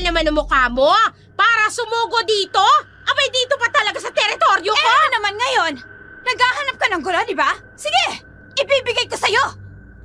naman ang mukha mo para sumugo dito? Abay, dito pa talaga sa teritoryo ko? Ano naman ngayon? Naghahanap ka ng gulo, di ba? Sige, ibibigay ko sa'yo.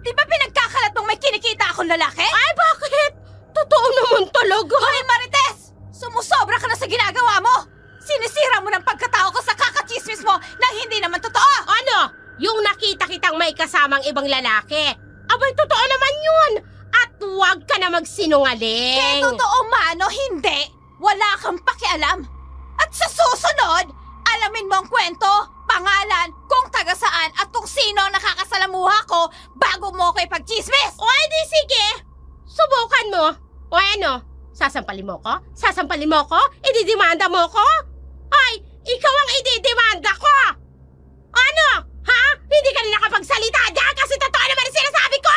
Di ba pinagkakalat mong may kinikita akong lalaki? Ay, bakit? Totoo naman talaga. Hoy, Marites! Sumusobra ka na sa ginagawa mo! Sinisira mo ng pagkatao ko sa kakachismis mo nang hindi naman totoo! Ano? Yung nakita kitang may kasamang ibang lalaki? Abay, totoo naman yun. At huwag ka na magsinungaling. Kaya totoo man o hindi, wala kang pakialam. At sa susunod, alamin mo ang kwento, pangalan, kung taga saan at kung sino ang nakakasalamuha ko bago mo ko ipagchismis! O, edi sige. Subukan mo. O ano? Sasampalin mo ko? Sasampalin mo ko? Ididimanda mo ko? Ay, ikaw ang ididimanda ko! Ano? Ha? Hindi ka na nakapagsalita dyan kasi totoo naman ang sinasabi ko!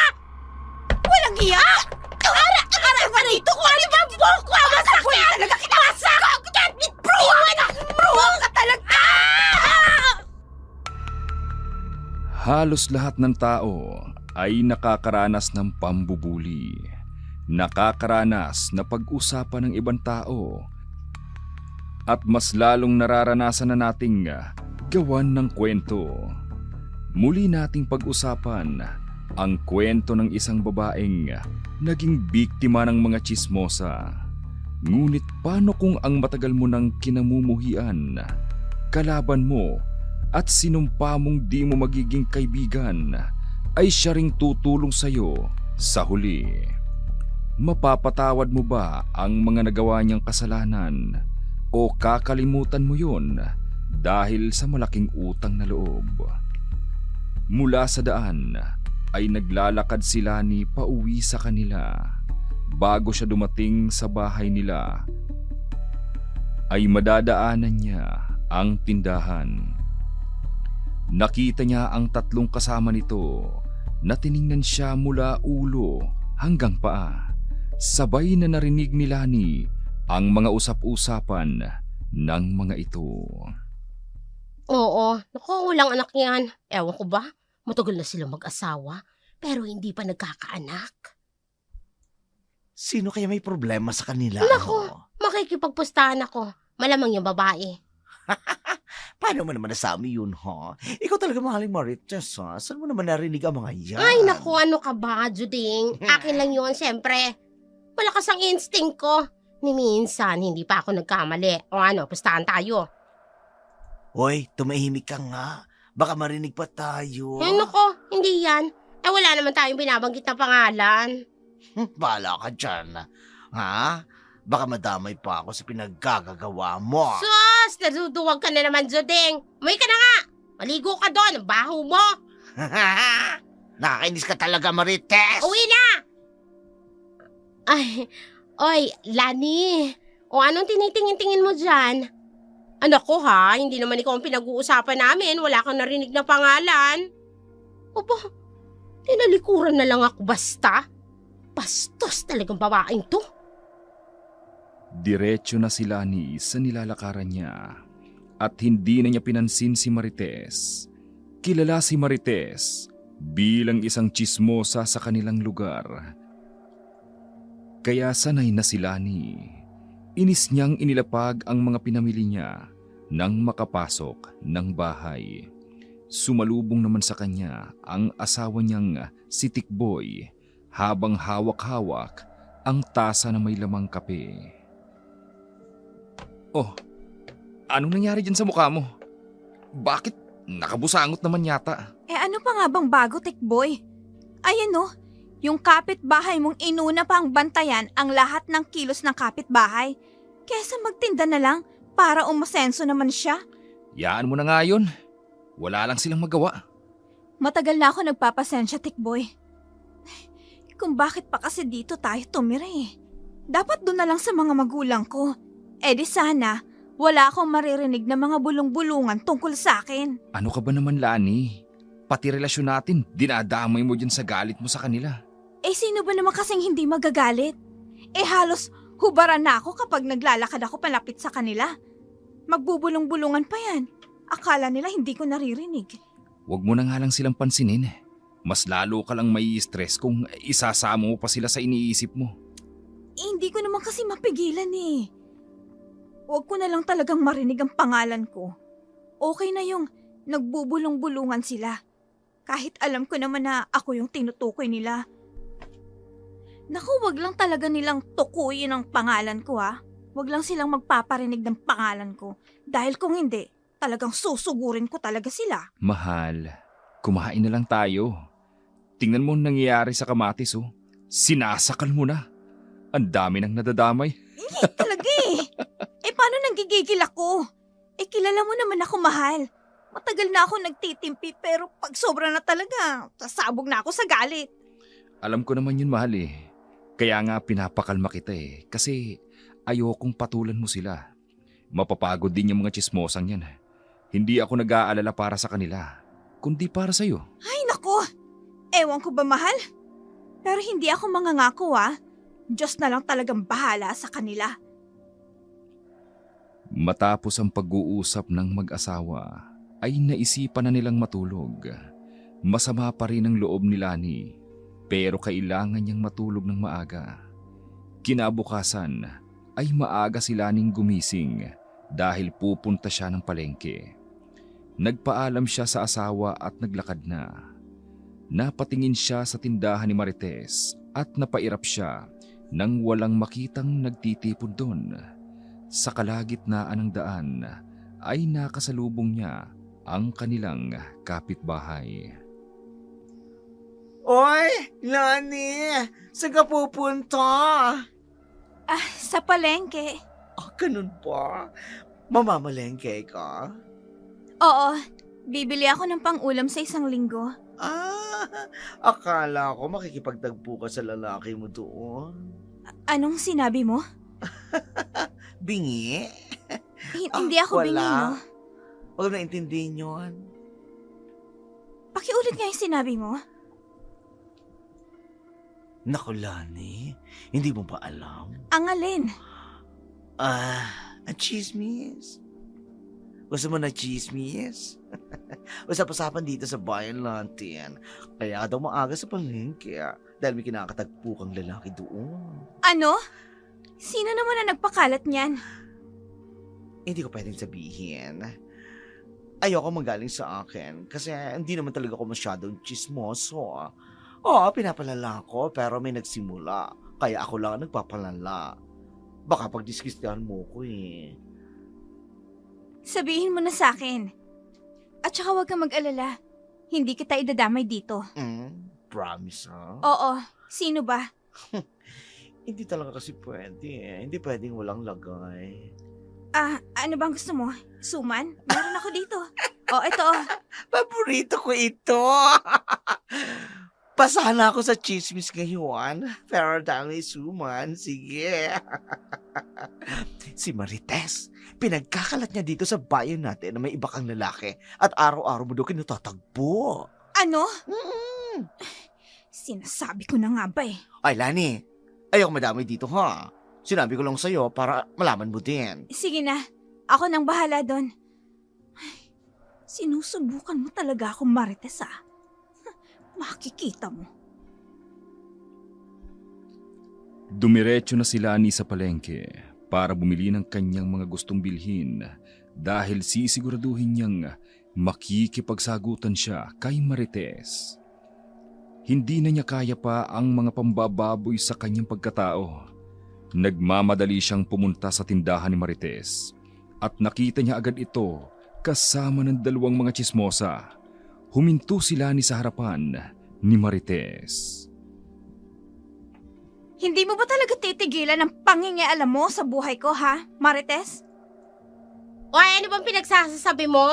Walang iya! Ara pa rito ko! Ano ba buhok ko? Masakit! Talaga kita! Masakit! Bruwa ka talaga! Halos lahat ng tao ay nakakaranas ng pambubuli. Nakakaranas na pag-usapan ng ibang tao. At mas lalong nararanasan na nating gawan ng kwento. Muli nating pag-usapan ang kwento ng isang babaeng naging biktima ng mga tsismosa. Ngunit paano kung ang matagal mo nang kinamumuhian, kalaban mo at sinumpa mong di mo magiging kaibigan ay siya ring tutulong sa'yo sa huli? Mapapatawad mo ba ang mga nagawa niyang kasalanan o kakalimutan mo yun dahil sa malaking utang na loob? Mula sa daan ay naglalakad si Lani pauwi sa kanila. Bago siya dumating sa bahay nila ay madadaanan niya ang tindahan. Nakita niya ang tatlong kasama nito na tiningnan siya mula ulo hanggang paa. Sabay na narinig ni Lani ang mga usap-usapan ng mga ito. Oo, naku, walang anak yan. Ewan ko ba, matagal na silang mag-asawa pero hindi pa nagkakaanak. Sino kaya may problema sa kanila? Naku, makikipagpustahan ako. Malamang yung babae. Paano mo naman nasabi yun, ha? Ikaw talaga mahaling Marites, ha? Saan mo naman narinig ang mga yan? Ay, naku, ano ka ba, Juding? Akin lang yun, siyempre. Malakas ang instinct ko. Ni minsan, hindi pa ako nagkamali. O ano, pustahan tayo. Hoy, tumahimik ka nga. Baka marinig pa tayo. Ay, naku, hindi yan. Eh, wala naman tayong binabanggit na pangalan. Bahala ka dyan. Ha? Baka madamay pa ako sa pinaggagawa mo. Sus, naduduwag ka na naman, Juding. Umuwi ka na nga. Maligo ka doon, ang baho mo. Nakakainis ka talaga, Marites. Uwi na! Ay, oy, Lani. O anong tinitingin-tingin mo dyan? Anak ko ha, hindi naman ikaw ang pinag-uusapan namin. Wala kang narinig na pangalan. Opo, tinalikuran na lang ako basta. Bastos talagang babaeng to. Diretso na si Lani sa nilalakaran niya at hindi na niya pinansin si Marites. Kilala si Marites bilang isang tsismosa sa kanilang lugar. Kaya sanay na si Lani. Inis niyang inilapag ang mga pinamili niya nang makapasok ng bahay. Sumalubong naman sa kanya ang asawa niyang si Tikboy habang hawak-hawak ang tasa na may lamang kape. Oh, anong nangyari dyan sa mukha mo? Bakit nakabusangot naman yata? Ano pa nga bang bago, Tikboy? Ayan oh, yung kapitbahay mong inuna pang bantayan ang lahat ng kilos ng kapitbahay. Kesa magtinda na lang para umasenso naman siya. Yaan mo na nga yun. Wala lang silang magawa. Matagal na ako nagpapasensya, Tikboy. Kung bakit pa kasi dito tayo tumira eh. Dapat doon na lang sa mga magulang ko. Di sana, wala akong maririnig na mga bulong-bulungan tungkol sa akin. Ano ka ba naman, Lani? Pati relasyon natin, dinadamay mo dyan sa galit mo sa kanila. Sino ba naman kasing hindi magagalit? Halos hubaran na ako kapag naglalakad ako palapit sa kanila. Magbubulong-bulungan pa yan. Akala nila hindi ko naririnig. Huwag mo na nga lang silang pansinin. Mas lalo ka lang may stress kung isasama mo pa sila sa iniisip mo. Hindi ko naman kasi mapigilan eh. Huwag ko na lang talagang marinig ang pangalan ko. Okay na yung nagbubulong-bulungan sila. Kahit alam ko naman na ako yung tinutukoy nila. Naku, wag lang talaga nilang tukuyin ang pangalan ko ha. Wag lang silang magpaparinig ng pangalan ko. Dahil kung hindi, talagang susugurin ko talaga sila. Mahal, kumain na lang tayo. Tingnan mo ang nangyayari sa kamatis oh. Sinasakal mo na. Ang dami nang nadadamay. Hindi talaga eh. Paano nanggigigil ako? Kilala mo naman ako, mahal. Matagal na ako nagtitimpi pero pag sobra na talaga, sasabog na ako sa galit. Alam ko naman yun, mahal eh. Kaya nga pinapakalma kita eh. Kasi ayokong patulan mo sila. Mapapagod din yung mga tsismosang yan. Hindi ako nag-aalala para sa kanila, kundi para sa'yo. Ay nako, ewan ko ba, mahal? Pero hindi ako mangangako ha. Diyos na lang talagang bahala sa kanila. Matapos ang pag-uusap ng mag-asawa, ay naisipan na nilang matulog. Masama pa rin ang loob ni Lani, pero kailangan niyang matulog ng maaga. Kinabukasan ay maaga si Laning gumising dahil pupunta siya ng palengke. Nagpaalam siya sa asawa at naglakad na. Napatingin siya sa tindahan ni Marites at napairap siya nang walang makitang nagtitipon doon. Sa kalagitnaan ng daan ay nakasalubong niya ang kanilang kapitbahay. Oy, Lani! Saan ka pupunta? Sa palengke. Ganun pa? Mamamalengke ka? Oo, bibili ako ng pang-ulam sa 1 linggo. Akala ko makikipagtagpo ka sa lalaki mo doon. Anong sinabi mo? Bingi? Hindi ako bingi, no? Huwag na intindihin yun. Pakiulit nga yung sinabi mo. Naku, Lani, hindi mo ba alam? Ang alin? Ang chismis. Gusto mo na chismis? Usap-usapan dito sa bayan natin. Kaya daw maaga sa palengke dahil may kinakatagpo kang lalaki doon. Ano? Sino naman na nagpakalat niyan? Hindi ko pwedeng sabihin. Ayoko manggaling sa akin kasi hindi naman talaga ako masyadong chismoso. Oo, pinapalala ko pero may nagsimula. Kaya ako lang ang nagpapalala. Baka pagdiskistihan mo ko eh. Sabihin mo na sa akin. At saka huwag kang mag-alala. Hindi kita idadamay dito. Promise ha? Oo. Sino ba? Hindi talaga kasi pwede eh. Hindi pwedeng walang lagay. Ano bang gusto mo? Suman? Meron ako dito. Ito. Paborito ko ito. Pasana ako sa chismis ngayon. Pero dahil may suman, sige. Si Marites, pinagkakalat niya dito sa bayan natin na may iba kang lalaki at araw-araw mo daw kinutatagpo. Ano? Sinasabi ko na nga ba eh. Ay, Lani, ayaw madamay dito ha. Sinabi ko lang sa'yo para malaman mo din. Sige na. Ako nang bahala doon. Sinusubukan mo talaga akong Marites Makikita mo. Dumiretso na si Lani sa palengke para bumili ng kanyang mga gustong bilhin dahil sisiguraduhin niyang makikipagsagutan siya kay Marites. Hindi na niya kaya pa ang mga pambababoy sa kanyang pagkatao. Nagmamadali siyang pumunta sa tindahan ni Marites at nakita niya agad ito kasama ng 2 mga tsismosa. Huminto si Lani sa harapan ni Marites. Hindi mo ba talaga titigilan ang pangingialam mo sa buhay ko, ha, Marites? O ano bang pinagsasabi mo?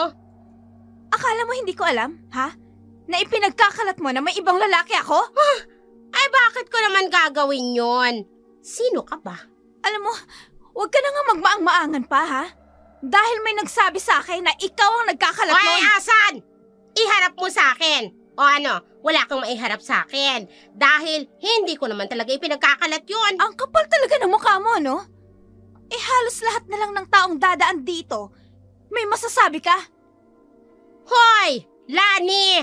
Akala mo hindi ko alam, ha? Na ipinagkakalat mo na may ibang lalaki ako? Ay bakit ko naman gagawin yon? Sino ka ba? Alam mo, huwag ka na nga magmaang-maangan pa, ha? Dahil may nagsabi sa akin na ikaw ang nagkakalat O nun. asan? Iharap mo sa akin. O ano, wala kang maiharap sa akin. Dahil hindi ko naman talaga ipinagkakalat yun. Ang kapal talaga ng mukha mo, no? Halos lahat na lang ng taong dadaan dito. May masasabi ka? Hoy! Lani!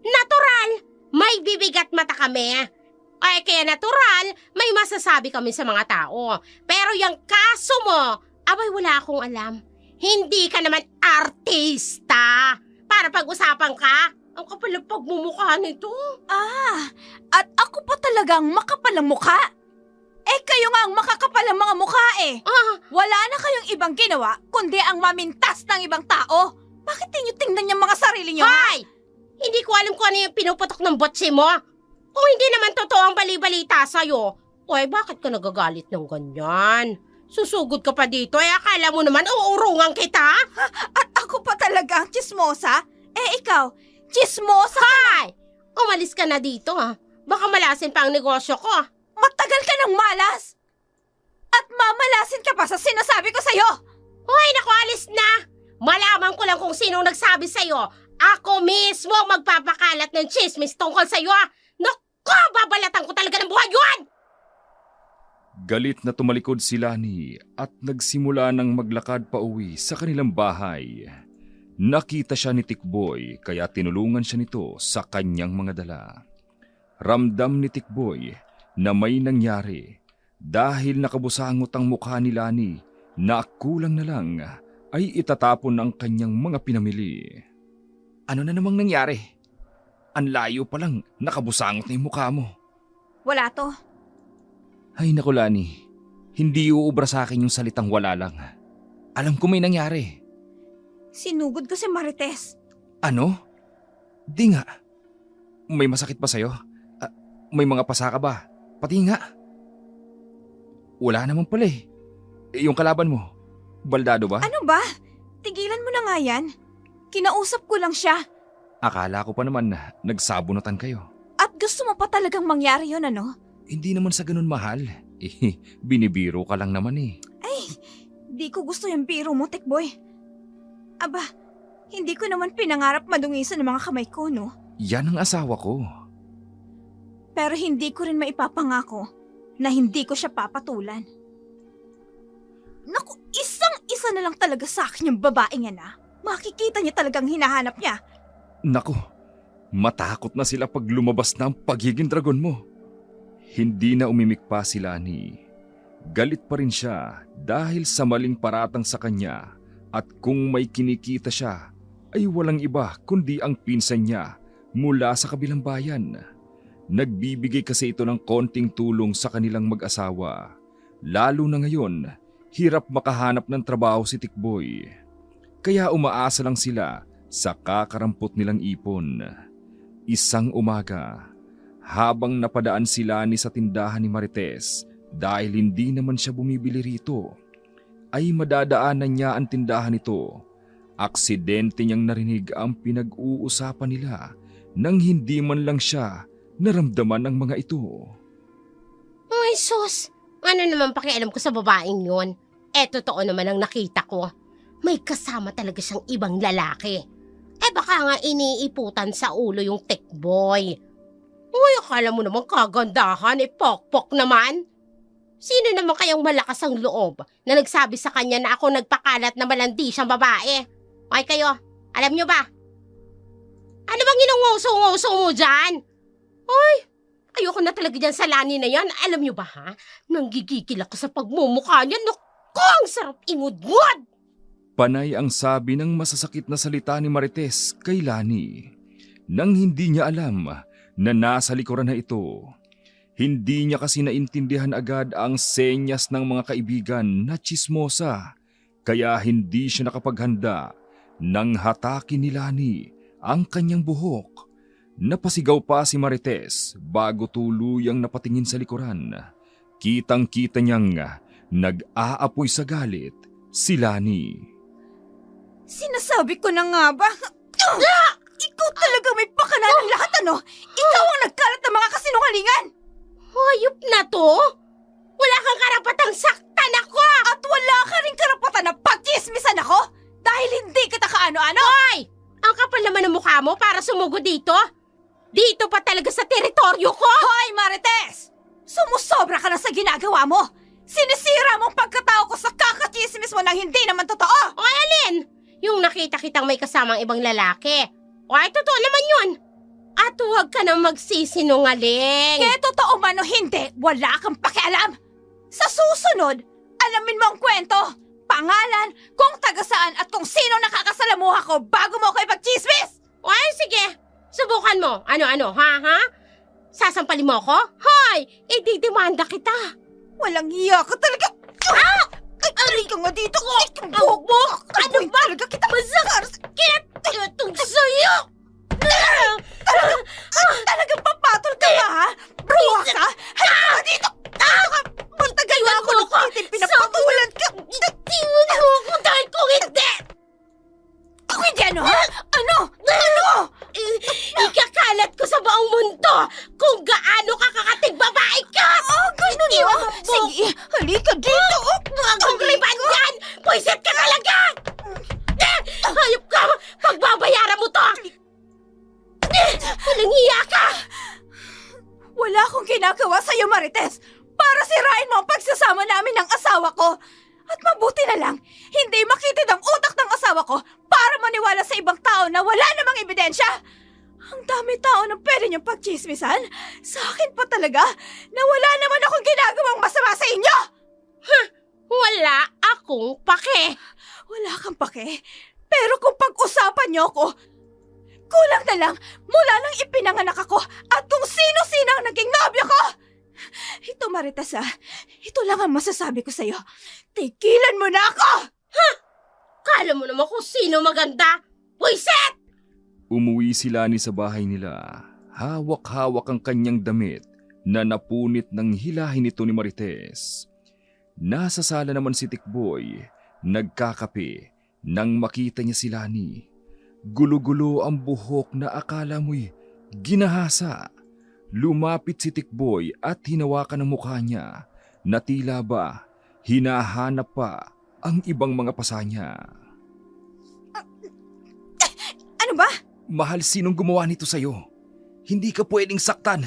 Natural! May bibigat mata kami. Ay, kaya natural, may masasabi kami sa mga tao. Pero yung kaso mo, abay wala akong alam. Hindi ka naman artista para pag-usapan ka. Ang kapal ng pagmumukha nito. At ako pa talagang makapal ang mukha. Eh kayo nga ang makakapal ang mga mukha eh. Wala na kayong ibang ginawa kundi ang mamintas ng ibang tao. Bakit di nyo tingnan yung mga sarili nyo? Hoy! Hindi ko alam kung ano yung pinuputok ng botse mo. Kung hindi naman totoo ang bali-balita sa'yo, oy, bakit ka nagagalit ng ganyan? Susugod ka pa dito, akala mo naman uurungan kita? At ako pa talaga ang chismosa? Eh ikaw, chismosa ka na. Hoy! Umalis ka na dito Baka malasin pa ang negosyo ko. Matagal ka ng malas. At mamalasin ka pa sa sinasabi ko sa'yo. Hoy, naku, alis na! Malaman ko lang kung sinong nagsabi sa'yo. Ako mismo magpapakalat ng chismis tungkol sa'yo Naku, babalatan ko talaga ng buhay yun! Galit na tumalikod si Lani at nagsimula ng maglakad pa uwi sa kanilang bahay. Nakita siya ni Tikboy kaya tinulungan siya nito sa kanyang mga dala. Ramdam ni Tikboy na may nangyari dahil nakabusangot ang mukha ni Lani na kulang na lang ay itatapon ang kanyang mga pinamili. Ano na namang nangyari? Ang layo pa lang, nakabusangot na yung mukha mo. Wala to. Ay naku Lani, hindi uubra sa akin yung salitang wala lang. Alam ko may nangyari. Sinugod ko si Marites. Ano? Di nga. May masakit pa sa'yo? May mga pasa ka ba? Pati nga. Wala naman pala eh. Yung kalaban mo, baldado ba? Ano ba? Tigilan mo na nga yan. Kinausap ko lang siya. Akala ko pa naman na nagsabunutan kayo. At gusto mo pa talagang mangyari yun, ano? Hindi naman sa ganun mahal. Binibiro ka lang naman eh. Ay, di ko gusto yung biro mo, Tikboy. Aba, hindi ko naman pinangarap madungisan ng mga kamay ko, no? Yan ang asawa ko. Pero hindi ko rin maipapangako na hindi ko siya papatulan. Naku, isang-isa na lang talaga sa akin yung babaeng yan, Makikita niya talagang hinahanap niya. Naku, matakot na sila pag lumabas na ang pagiging dragon mo. Hindi na umimik pa si Lani. Galit pa rin siya dahil sa maling paratang sa kanya at kung may kinikita siya ay walang iba kundi ang pinsan niya mula sa kabilang bayan. Nagbibigay kasi ito ng konting tulong sa kanilang mag-asawa. Lalo na ngayon, hirap makahanap ng trabaho si Tikboy. Kaya umaasa lang sila sa kakarampot nilang ipon. Isang umaga, habang napadaan si Lani sa tindahan ni Marites dahil hindi naman siya bumibili rito, ay madadaanan niya ang tindahan nito. Aksidente niyang narinig ang pinag-uusapan nila nang hindi man lang siya naramdaman ng mga ito. Ay, sus! Ano naman pakialam ko sa babaeng yun? Totoo naman ang nakita ko. May kasama talaga siyang ibang lalaki. Baka nga iniiputan sa ulo yung Tikboy. Uy, akala mo naman kagandahan, pokpok naman. Sino naman kayang malakas ang loob na nagsabi sa kanya na ako nagpakalat na malandi siyang babae? Okay kayo, alam nyo ba? Ano bang inunguso-nguso mo dyan? Uy, ayoko na talaga dyan sa Lani na yan. Alam nyo ba nanggigigil ako sa pagmumukha niya. Naku, ang sarap ingud-ngud! Panay ang sabi ng masasakit na salita ni Marites kay Lani. Nang hindi niya alam na nasa likuran na ito. Hindi niya kasi naintindihan agad ang senyas ng mga kaibigan na tsismosa. Kaya hindi siya nakapaghanda nang hatakin ni Lani ang kanyang buhok. Napasigaw pa si Marites bago tuluyang napatingin sa likuran. Kitang-kita niyang nag-aapoy sa galit si Lani. Sinasabi ko na nga ba? Ikaw talaga may pakana ng lahat, ano? Ikaw ang nagkalat ng mga kasinungalingan! Hayop na to? Wala kang karapatang saktan ako! At wala ka rin karapatan na pagkismisan ako dahil hindi kita kaano-ano! Hoy! Ang kapal naman ng mukha mo para sumugod dito? Dito pa talaga sa teritoryo ko? Hoy, Marites! Sumusobra ka na sa ginagawa mo! Sinisira mo ang pagkatao ko sa kakachismis mo nang hindi naman totoo! O alin? Yung nakita kitang may kasamang ibang lalaki. O ay totoo naman yun. At huwag ka na magsisinungaling. Kaya totoo man o hindi, wala kang pakialam. Sa susunod, alamin mo ang kwento, pangalan, kung taga saan at kung sino nakakasalamuha ko bago mo ako ipagchismis! Ay, sige. Subukan mo. Ano, ha? Sasampalin mo ako? Hoy, ididimanda kita. Walang iya ka talaga! Ah! Ay, aray ka nga dito! Bok! Ano ba? Talaga kita Masakit itong sa'yo! Talagang papatol ka ba, ha? Bruha ka? Halika ka dito! Magtagal na ako nagsitin, pinapatulan ka! Tiwan mo ako dahil kung hindi! Kung hindi ano, ha? Ano? Ikakalat ko sa buong mundo kung gaano ka kakatig babae ka! Ganun Iwan ba? mo, Bok. Sige, halika dito! Ang liban yan! Pwisit ka talaga! Hayop ka! Pagbabayaran mo to! Walang hiya ka! Wala akong ginagawa sa'yo, Marites! Para sirain mo ang pagsasama namin ng asawa ko! At mabuti na lang, hindi makitid ang utak ng asawa ko para maniwala sa ibang tao na wala namang ebidensya! Ang dami tao na pwede niyong pagchismisan. Sa akin pa talaga na wala naman akong ginagawang masama sa inyo! Wala akong pake! Wala kang pake. Pero kung pag-usapan niyo ako, kulang na lang mula nang ipinanganak ako at kung sino-sino ang naging nobyo ko! Ito, Marites, ito lang ang masasabi ko sa'yo. Tigilan mo na ako! Kala mo naman kung sino maganda! Pwisit! Umuwi si Lani sa bahay nila. Hawak-hawak ang kanyang damit na napunit ng hilahin nito ni Marites. Nasa sala naman si Tikboy, nagkakape nang makita niya si Lani. Gulo-gulo ang buhok na akala mo'y ginahasa. Lumapit si Tikboy at hinawakan ang mukha niya na tila ba hinahanap pa ang ibang mga pasa niya. Ano ba? Mahal, sinong gumawa nito sa'yo? Hindi ka pwedeng saktan.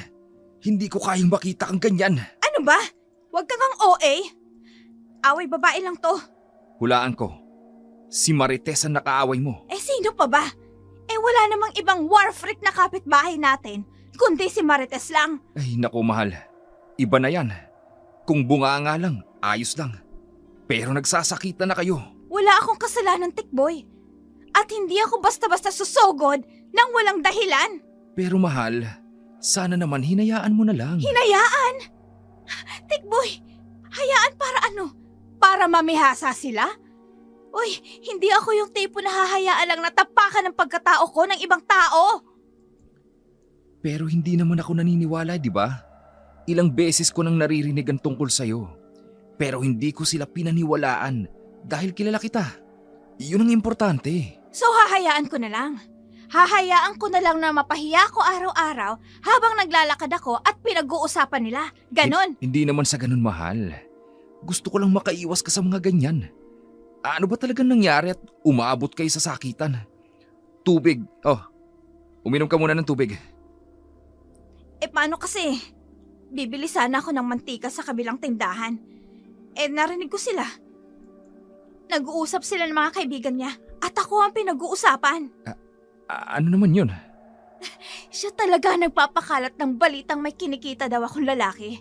Hindi ko kayang makita kang ganyan. Ano ba? Huwag kang ang OA. Away babae lang to. Hulaan ko. Si Marites ang nakaaway mo. Sino pa ba? Wala namang ibang war freak na kapitbahay natin, kundi si Marites lang. Ay, naku mahal. Iba na yan. Kung bunga nga lang, ayos lang. Pero nagsasakitan na kayo. Wala akong kasalanan, Tikboy. At hindi ako basta-basta susugod nang walang dahilan. Pero mahal, sana naman hinayaan mo na lang. Hinayaan? Tikboy, hayaan para ano? Para mamihasa sila? Uy, hindi ako yung tipo na hahayaan lang natapakan ng pagkatao ko ng ibang tao. Pero hindi naman ako naniniwala, di ba? Ilang beses ko nang naririnig ang tungkol sa'yo. Pero hindi ko sila pinaniwalaan dahil kilala kita. Yun ang importante. So hahayaan ko na lang. Hahayaan ko na lang na mapahiya ko araw-araw habang naglalakad ako at pinag-uusapan nila. Ganon. Hindi naman sa ganun, mahal. Gusto ko lang makaiwas ka sa mga ganyan. Ano ba talagang nangyari at umaabot kayo sa sakitan? Tubig. Oh, uminom ka muna ng tubig. Paano kasi? Bibili sana ako ng mantika sa kabilang tindahan. Narinig ko sila. Nag-uusap sila ng mga kaibigan niya at ako ang pinag-uusapan. Ano naman yun? Siya talaga nagpapakalat ng balitang may kinikita daw akong lalaki.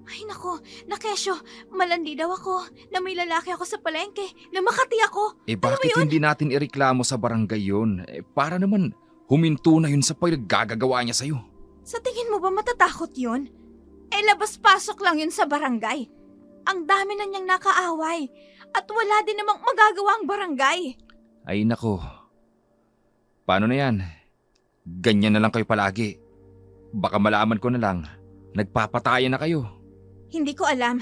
Ay nako, Nakesyo, malandi daw ako na may lalaki ako sa palengke, na Makati ako. Bakit hindi natin ireklamo sa barangay yun? Para naman huminto na yun sa pagagagawa niya sa'yo. Sa tingin mo ba matatakot yun? Labas-pasok lang yun sa barangay. Ang dami na niyang nakaaway at wala din namang magagawa ang barangay. Ay nako. Paano na yan? Ganyan na lang kayo palagi. Baka malaman ko na lang, nagpapatayan na kayo. Hindi ko alam.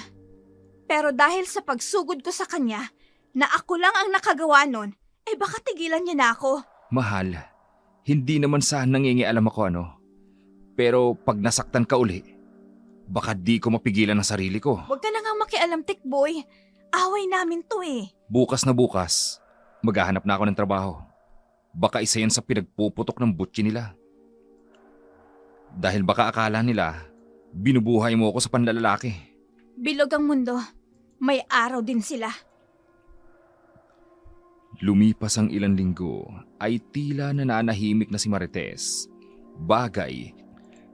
Pero dahil sa pagsugod ko sa kanya, na ako lang ang nakagawa nun, baka tigilan niya na ako. Mahal, hindi naman sa nangingialam ako ano. Pero pag nasaktan ka uli, baka di ko mapigilan ang sarili ko. Huwag ka na nga makialam, Tikboy. Away namin to Bukas na bukas, maghahanap na ako ng trabaho. Baka isa yan sa pinagpuputok ng butsi nila. Dahil baka akala nila, binubuhay mo ako sa panlalalaki. Bilog ang mundo. May araw din sila. Lumipas ang ilang linggo ay tila nananahimik na si Marites. bagay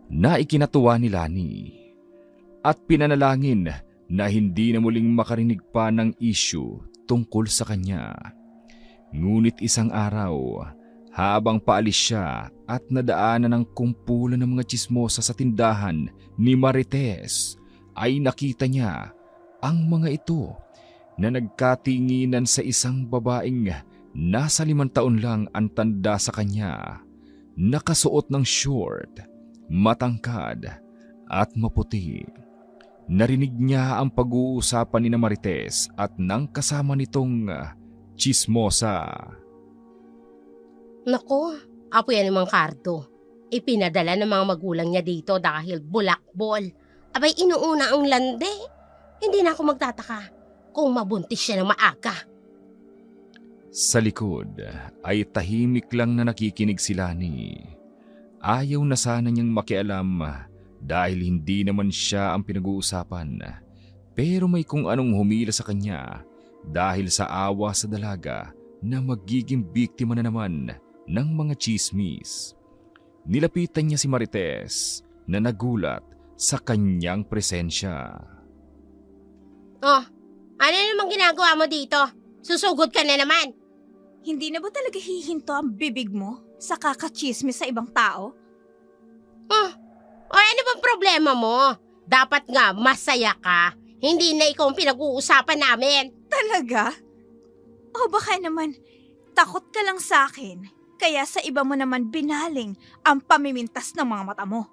na ikinatuwa ni Lani at pinanalangin na hindi na muling makarinig pa ng issue tungkol sa kanya. Ngunit isang araw, habang paalis siya at nadaanan ng kumpulan ng mga tsismosa sa tindahan ni Marites, ay nakita niya ang mga ito na nagkatinginan sa isang babaeng nasa 5 taon lang ang tanda sa kanya, nakasuot ng short, matangkad at maputi. Narinig niya ang pag-uusapan ni Marites at ng kasama nitong tsismosa. Naku, apo yan ng Cardo. Ipinadala ng mga magulang niya dito dahil bulakbol. Abay, inuuna ang lande. Hindi na ako magtataka kung mabuntis siya ng maaga. Sa likod ay tahimik lang na nakikinig si Lani. Ayaw na sana niyang makialam dahil hindi naman siya ang pinag-uusapan. Pero may kung anong humila sa kanya dahil sa awa sa dalaga na magiging biktima na naman ng mga tsismis. Nilapitan niya si Marites na nagulat sa kanyang presensya. Oh, ano namang ginagawa mo dito? Susugod ka na naman. Hindi na ba talaga hihinto ang bibig mo sa kakachismis sa ibang tao? O ano bang problema mo? Dapat nga masaya ka. Hindi na ikaw ang pinag-uusapan namin. Talaga? O baka naman, takot ka lang sa akin, kaya sa iba mo naman binaling ang pamimintas ng mga mata mo.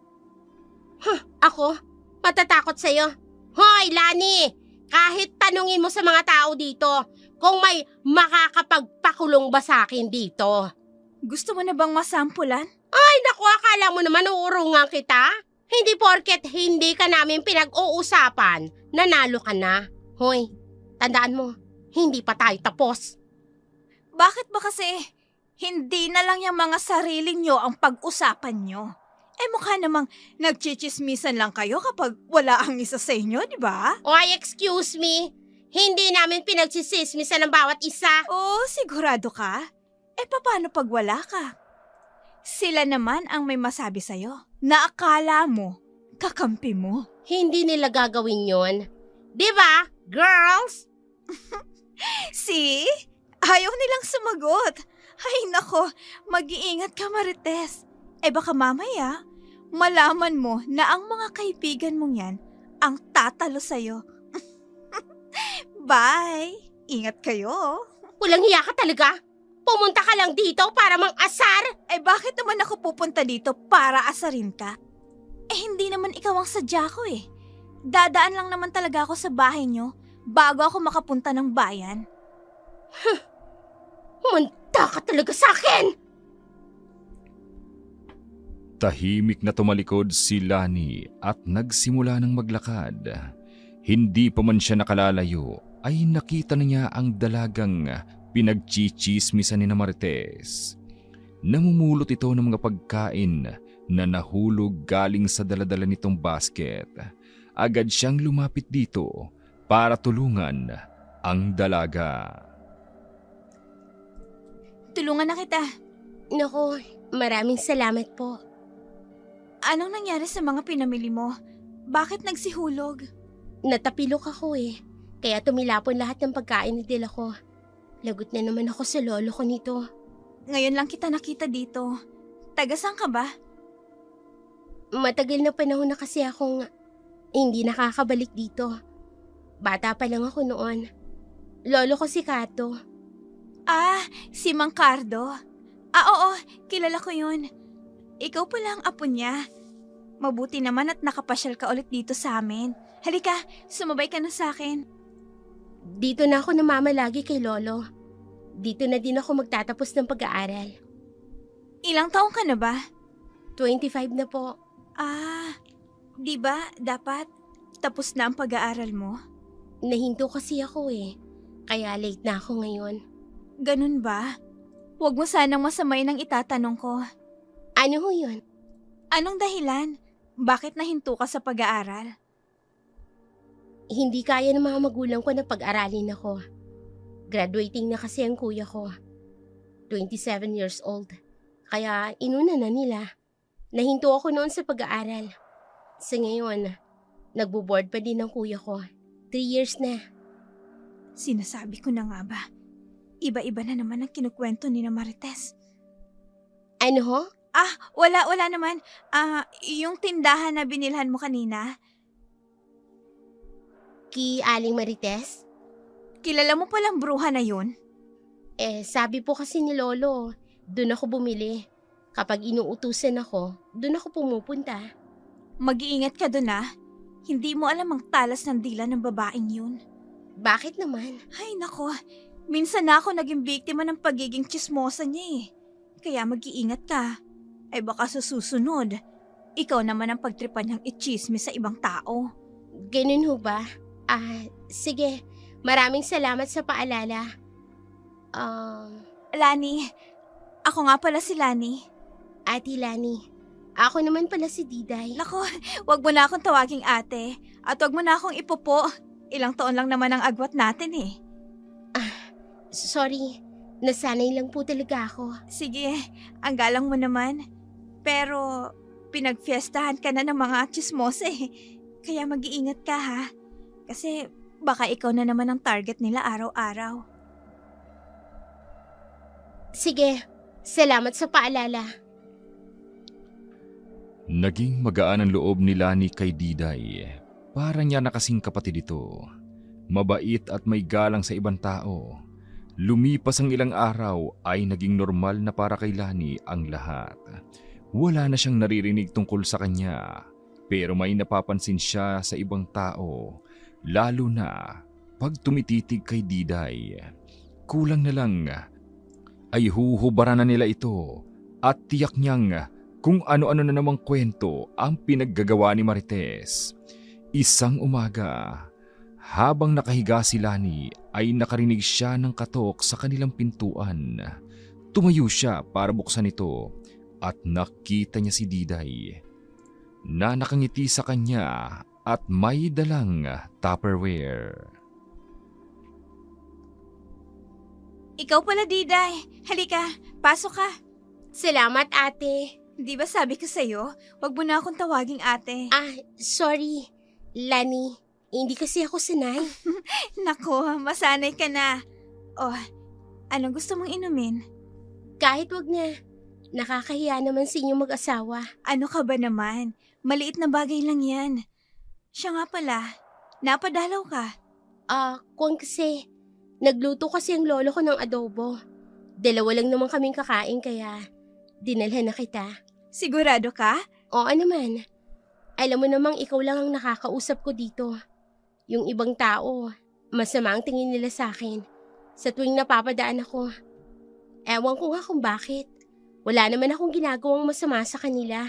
Ako? Matatakot sa'yo? Hoy, Lani! Kahit tanungin mo sa mga tao dito kung may makakapagpakulong ba sa akin dito. Gusto mo na bang masampulan? Ay, naku, akala mo naman uurungan kita? Hindi porket hindi ka namin pinag-uusapan, nanalo ka na. Hoy, tandaan mo, hindi pa tayo tapos. Bakit ba kasi hindi na lang yung mga sarili nyo ang pag-usapan nyo? Eh mukha namang nagchichismisan lang kayo kapag wala ang isa sa inyo, di ba? Oy, excuse me. Hindi namin pinagsisismisan ng bawat isa. Oo, sigurado ka? Eh paano pag wala ka? Sila naman ang may masabi sa'yo na akala mo, kakampi mo. Hindi nila gagawin yon. Di ba, girls? See? Ayaw nilang sumagot. Ay nako, mag-iingat ka Marites. Eh baka mamaya, malaman mo na ang mga kaibigan mong yan ang tatalo sa'yo. Bye! Ingat kayo. Walang hiya ka talaga. Pumunta ka lang dito para mang-asar. Eh bakit naman ako pupunta dito para asarin ka? Eh hindi naman ikaw ang sadya ko eh. Dadaan lang naman talaga ako sa bahay nyo bago ako makapunta ng bayan. Manda ka talaga sa akin! Tahimik na tumalikod si Lani at nagsimula ng maglakad. Hindi pa man siya nakalalayo ay nakita na niya ang dalagang pinagchichismisan ni Marites. Namumulot ito ng mga pagkain na nahulog galing sa daladala nitong basket. Agad siyang lumapit dito para tulungan ang dalaga. Tulungan na kita. Naku, maraming salamat po. Anong nangyari sa mga pinamili mo? Bakit nagsihulog? Natapilok ako eh. Kaya tumilapon lahat ng pagkain ni Dila ko. Lagot na naman ako sa lolo ko nito. Ngayon lang kita nakita dito. Taga-saan ka ba? Matagal na panahon na kasi akong hindi nakakabalik dito. Bata pa lang ako noon. Lolo ko si Kato. Ah, si Mang Cardo. Ah, oo, kilala ko yun. Ikaw pala ang apo niya. Mabuti naman at nakapasyal ka ulit dito sa amin. Halika, sumabay ka na sa akin. Dito na ako namamalagi kay Lolo. Dito na din ako magtatapos ng pag-aaral. Ilang taong ka na ba? 25 na po. Ah, di ba dapat tapos na ang pag-aaral mo? Nahinto kasi ako eh. Kaya late na ako ngayon. Ganun ba? Huwag mo sanang masamay ng itatanong ko. Ano ho yun? Anong dahilan? Bakit nahinto ka sa pag-aaral? Hindi kaya ng mga magulang ko na pag-aralin ako. Graduating na kasi ang kuya ko. 27 years old. Kaya inuna na nila. Nahinto ako noon sa pag-aaral. Sa ngayon, nagbo-board pa din ng kuya ko. 3 years na. Sinasabi ko na nga ba, iba-iba na naman ang kinukwento ni na Marites. Ano ho? Wala naman. Yung tindahan na binilhan mo kanina, Ki Aling Marites? kilala mo palang bruha na yun? Sabi po kasi ni Lolo, doon ako bumili. Kapag inuutusan ako, doon ako pumupunta. Mag-iingat ka dun Hindi mo alam ang talas ng dila ng babaeng yun. Bakit naman? Ay nako, minsan na ako naging biktima ng pagiging tsismosa niya Kaya mag-iingat ka. Ay baka sa susunod, ikaw naman ang pagtripan niyang itsismis sa ibang tao. Ganun ho ba? Sige. Maraming salamat sa paalala. Lani, ako nga pala si Lani. Ate Lani, ako naman pala si Diday. Nako, wag mo na akong tawaging ate at wag mo na akong ipopo. Ilang taon lang naman ang agwat natin Sorry, nasanay lang po talaga ako. Sige, ang galang mo naman. Pero pinagfiestahan ka na ng mga tsismosa Kaya mag-iingat ka Kasi baka ikaw na naman ang target nila araw-araw. Sige, salamat sa paalala. Naging magaan ang loob ni Lani kay Diday. Para niya na kasing kapatid ito. Mabait at may galang sa ibang tao. Lumipas ang ilang araw ay naging normal na para kay Lani ang lahat. Wala na siyang naririnig tungkol sa kanya. Pero may napapansin siya sa ibang tao. Lalo na pag tumititig kay Diday. Kulang na lang ay huhubaran na nila ito at tiyak niyang kung ano-ano na namang kwento ang pinaggagawa ni Marites. Isang umaga, habang nakahiga si Lani ay nakarinig siya ng katok sa kanilang pintuan. Tumayo siya para buksan ito at nakita niya si Diday na nakangiti sa kanya at may dalang Tupperware. Ikaw pala, Diday. Halika, pasok ka. Salamat, ate. Di ba sabi ko sa'yo, wag mo na akong tawaging ate. Sorry, Lani. Hindi kasi ako sanay. Nako, masanay ka na. Oh, anong gusto mong inumin? Kahit wag na. Nakakahiya naman sa inyong mag-asawa. Ano ka ba naman? Maliit na bagay lang yan. Siya nga pala, napadalaw ka. Kung kasi, nagluto kasi ang lolo ko ng adobo. 2 lang naman kaming kakain kaya dinalhan na kita. Sigurado ka? Oo naman. Alam mo namang ikaw lang ang nakakausap ko dito. Yung ibang tao, masama ang tingin nila sa akin. Sa tuwing napapadaan ako. Ewan ko nga kung bakit. Wala naman akong ginagawang masama sa kanila.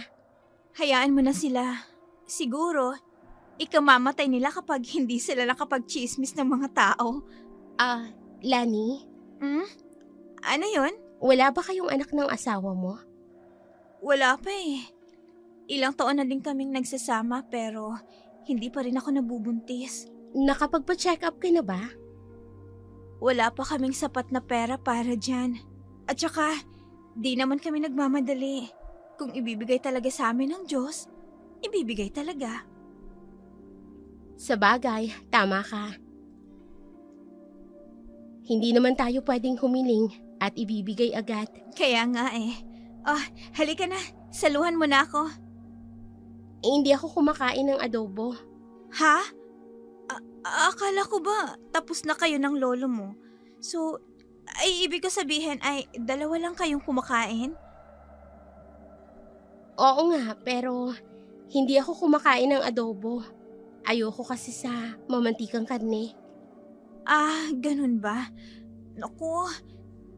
Hayaan mo na sila. Siguro, ikamamatay nila kapag hindi sila nakapag-chismis ng mga tao. Lani, Ano yun? wala ba kayong anak ng asawa mo? Wala pa Ilang taon na din kaming nagsasama pero hindi pa rin ako nabubuntis. Nakapagpa-check up ka na ba? Wala pa kaming sapat na pera para dyan. At saka, di naman kami nagmamadali. Kung ibibigay talaga sa amin ng Diyos, ibibigay talaga. Sa bagay, tama ka. Hindi naman tayo pwedeng humiling at ibibigay agad. Kaya nga Oh, halika na. Saluhan mo na ako. Hindi ako kumakain ng adobo. Ha? Akala ko ba tapos na kayo ng lolo mo? So, ay ibig ko sabihin ay 2 lang kayong kumakain? Oo nga, pero hindi ako kumakain ng adobo. Ayoko kasi sa mamantikang karne. Ganun ba? Naku,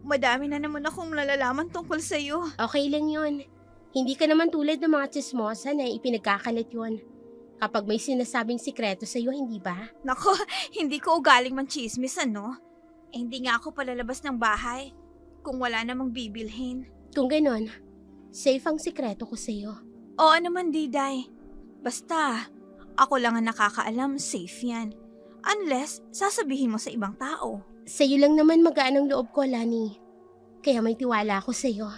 madami na naman akong nalalaman tungkol sa'yo. Okay lang yun. Hindi ka naman tulad ng mga tsismosa na ipinagkakalat yun. Kapag may sinasabing sikreto sa'yo, hindi ba? Naku, hindi ko ugaling manchismis, hindi nga ako palalabas ng bahay kung wala namang bibilhin. Kung ganon, safe ang sikreto ko sa'yo. Oo naman, Diday. Basta, ako lang ang nakakaalam, safe yan. Unless, sasabihin mo sa ibang tao. Sa'yo lang naman magaan ang loob ko, Lani. Kaya may tiwala ako sa'yo.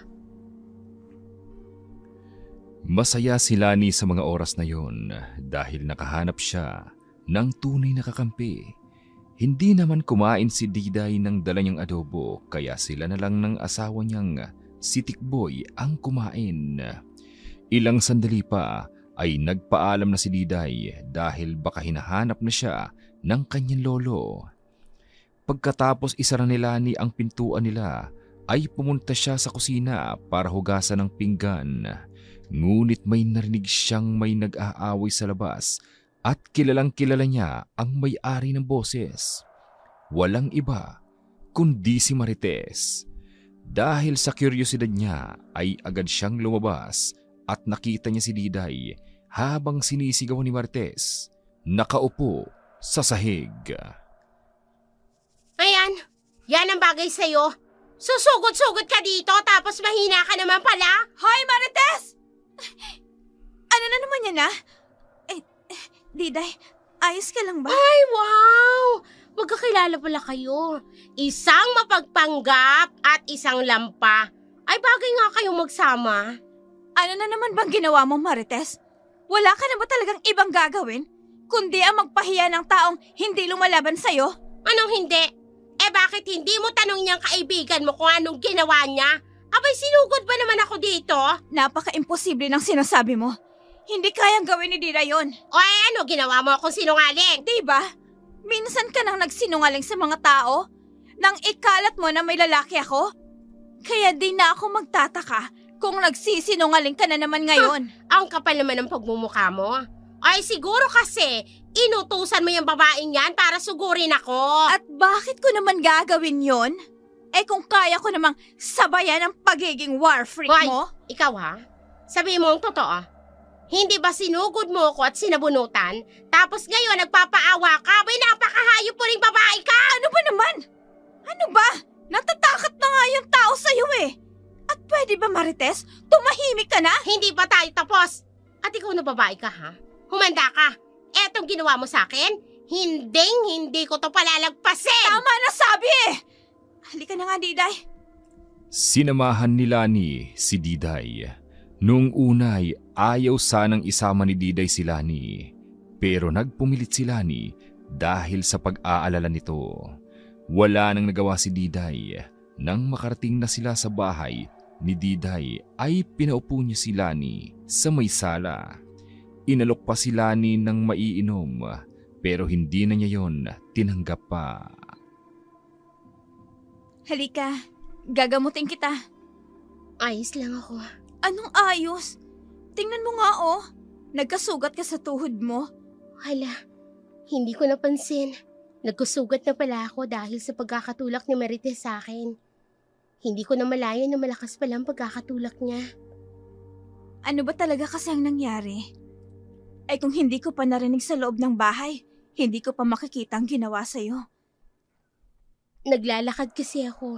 Masaya si Lani sa mga oras na yon dahil nakahanap siya ng tunay na kakampi. Hindi naman kumain si Diday ng dala niyang adobo kaya sila na lang ng asawa niyang si Tikboy ang kumain. Ilang sandali pa ay nagpaalam na si Diday dahil baka hinahanap na siya ng kanyang lolo. Pagkatapos isara ni Lani ang pintuan nila ay pumunta siya sa kusina para hugasan ng pinggan. Ngunit may narinig siyang may nag-aaway sa labas at kilalang kilala niya ang may-ari ng boses. Walang iba kundi si Marites. Dahil sa kuryosidad niya ay agad siyang lumabas at nakita niya si Diday habang sinisigawan ni Marites. Nakaupo sa sahig. Ayan, yan ang bagay sa'yo. Susugod-sugod ka dito tapos mahina ka naman pala. Hoy, Marites! Ano na naman yan, Diday, ayos ka lang ba? Ay, wow! Magkakilala pala kayo. Isang mapagpanggap at isang lampa. Ay, bagay nga kayong magsama. Ano na naman bang ginawa mo, Marites? Wala ka na ba talagang ibang gagawin? Kundi ang magpahiya ng taong hindi lumalaban sa'yo? Anong hindi? Eh bakit hindi mo tanong niyang kaibigan mo kung anong ginawa niya? Abay, sinugod ba naman ako dito? Napaka-imposible ng sinasabi mo. Hindi kayang gawin ni Dira yon. O ano, ginawa mo akong sinungaling? Diba? Minsan ka nang nagsinungaling sa mga tao nang ikalat mo na may lalaki ako. Kaya di na ako magtataka kung nagsisinungaling ka na naman ngayon. Ang kapal naman ng pagmumukha mo. Ay siguro kasi inutusan mo yung babaeng yan para sugurin ako. At bakit ko naman gagawin yon? Eh kung kaya ko namang sabayan ang pagiging war freak Hoy, mo? ikaw ha? Sabihin mo ang totoo. Hindi ba sinugod mo ako at sinabunutan? Tapos ngayon nagpapaawa ka? Bay, napakahayop po ring babae ka! Ano ba naman? Ano ba? Natatakot na nga yung tao sa'yo eh. At pwede ba, Marites? Tumahimik ka na? Hindi pa tayo tapos. At ikaw na babae ka ha? Humanda ka. Etong ginawa mo sa akin, hindi ko to palalagpasin! Tama na sabi eh! Halika na nga, Diday. Sinamahan ni Lani si Diday. Noong unay ayaw sanang isama ni Diday si Lani. Pero nagpumilit si Lani dahil sa pag-aalala nito. Wala nang nagawa si Diday. Nang makarating na sila sa bahay ni Diday ay pinaupo niya si Lani sa may sala. Inalok pa si Lani ng maiinom pero hindi na niya yon tinanggap pa. Halika, gagamutin kita. Ayos lang ako. Anong ayos? Tingnan mo nga oh, nagkasugat ka sa tuhod mo. Hala, hindi ko napansin. Nagkusugat na pala ako dahil sa pagkakatulak ni Marites sa akin. Hindi ko na malaya na malakas pala ang pagkakatulak niya. Ano ba talaga kasi ang nangyari? Ay kung hindi ko pa narinig sa loob ng bahay, hindi ko pa makikita ang ginawa sa'yo. Naglalakad kasi ako.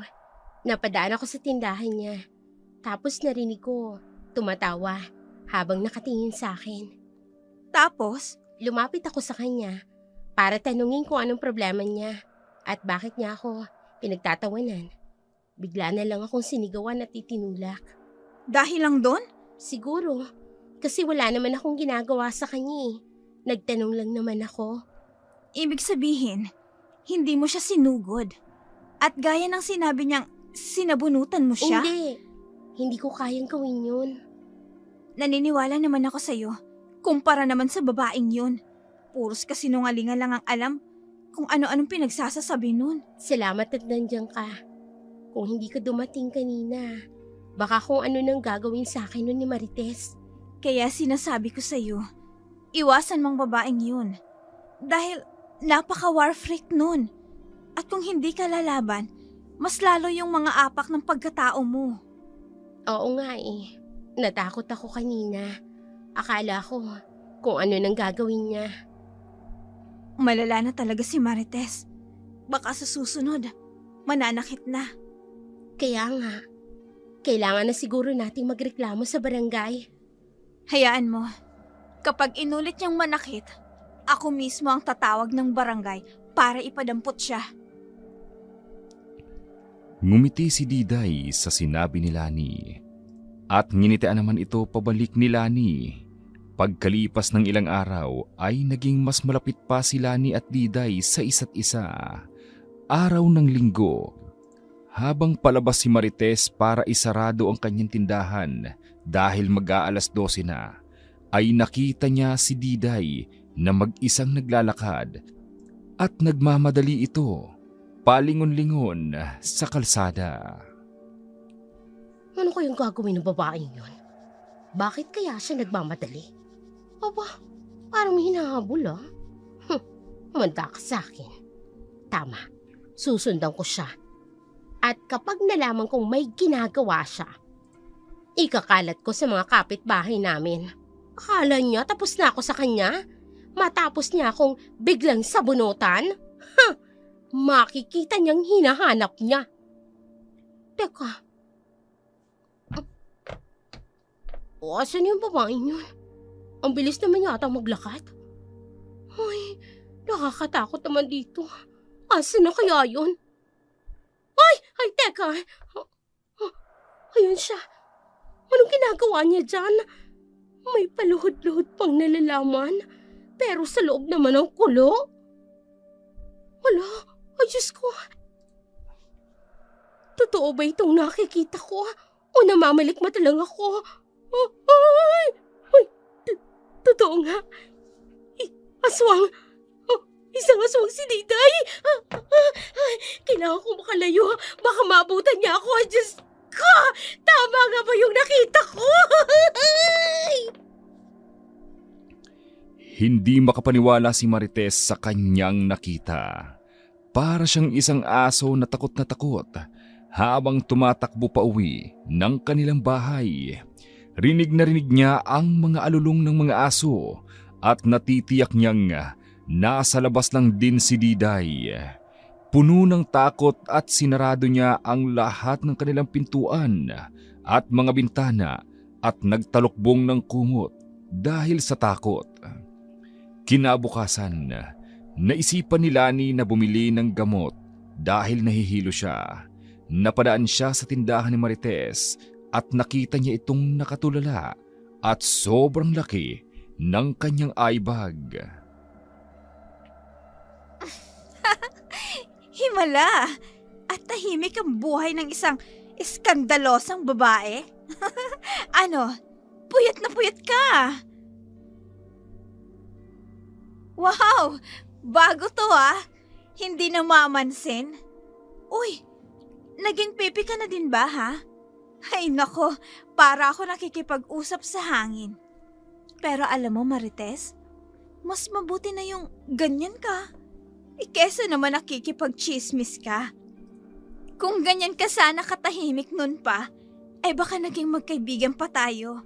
Napadaan ako sa tindahan niya. Tapos narinig ko, tumatawa habang nakatingin sa akin. Tapos, lumapit ako sa kanya para tanungin kung anong problema niya at bakit niya ako pinagtatawanan. Bigla na lang akong sinigawan at itinulak. dahil lang doon? Siguro, kasi wala naman akong ginagawa sa kanya eh. Nagtanong lang naman ako. Ibig sabihin, hindi mo siya sinugod. At gaya ng sinabi niyang sinabunutan mo siya? Hindi ko kayang gawin yun. Naniniwala naman ako sa'yo. Kumpara naman sa babaeng yun. Puros kasinungalingan lang ang alam kung ano-anong pinagsasasabi nun. Salamat at nandiyan ka. Kung hindi ka dumating kanina, baka kung ano nang gagawin sa akin nun ni Marites. Kaya sinasabi ko sa'yo, iwasan mong babaeng yun. Dahil napaka-war freak nun. At kung hindi ka lalaban, mas lalo yung mga apak ng pagkatao mo. Oo nga eh. Natakot ako kanina. Akala ko kung ano nang gagawin niya. Malala na talaga si Marites. Baka sa susunod, mananakit na. Kaya nga, kailangan na siguro nating magreklamo sa barangay. Hayaan mo. Kapag inulit niyang manakit, ako mismo ang tatawag ng barangay para ipadampot siya. Ngumiti si Diday sa sinabi ni Lani. At nginitian naman ito pabalik ni Lani. Pagkalipas ng ilang araw ay naging mas malapit pa si Lani at Diday sa isa't isa. Araw ng linggo, habang palabas si Marites para isarado ang kanyang tindahan dahil mag-aalas 12 na, ay nakita niya si Diday na mag-isang naglalakad at nagmamadali ito, palingon-lingon sa kalsada. Ano kayang gagawin ng babaeng yun? Bakit kaya siya nagmamadali? Aba, parang may hinahabol ah. Manda ka sa akin. Tama, susundan ko siya. At kapag nalaman kong may ginagawa siya, ikakalat ko sa mga kapitbahay namin. Akala niya tapos na ako sa kanya? Matapos niya akong biglang sabunutan? Makikita niyang hinahanap niya. Teka. Asan yung babaeng yun? Ang bilis naman yata maglakad. Ay, nakakatakot naman dito. Asan na kaya yun? Ay, teka. Ayun siya. Anong ginagawa niya dyan? May paluhod-luhod pang nalalaman. Pero sa loob naman ng kulo. Wala, ay Diyos ko. Totoo ba itong nakikita ko? O namamalikmata lang ako? Totoo nga. Aswang. Isang aswang si Diday. Kailangan ko makalayo. Baka maabutan niya ako. Diyos ko! Tama nga ba yung nakita ko? Hindi makapaniwala si Marites sa kanyang nakita. Para siyang isang aso na takot habang tumatakbo pa uwi ng kanilang bahay. Rinig na rinig niya ang mga alulong ng mga aso at natitiyak niyang nasa labas lang din si Diday. Puno ng takot at sinarado niya ang lahat ng kanilang pintuan at mga bintana at nagtalukbong ng kumot dahil sa takot. Kinabukasan, naisipan ni Lani na bumili ng gamot dahil nahihilo siya. Napadaan siya sa tindahan ni Marites at nakita niya itong nakatulala at sobrang laki ng kanyang eye bag. Himala! At tahimik ang buhay ng isang iskandalosang babae? Ano? Puyat na puyat ka! Wow! Bago to ah! Hindi na mamansin. Uy! Naging pipi ka na din ba ha? Ay nako, para ako nakikipag-usap sa hangin. Pero alam mo Marites, mas mabuti na yung ganyan ka. Kesa naman nakikipag-chismis ka. Kung ganyan ka sana katahimik nun pa, baka naging magkaibigan pa tayo.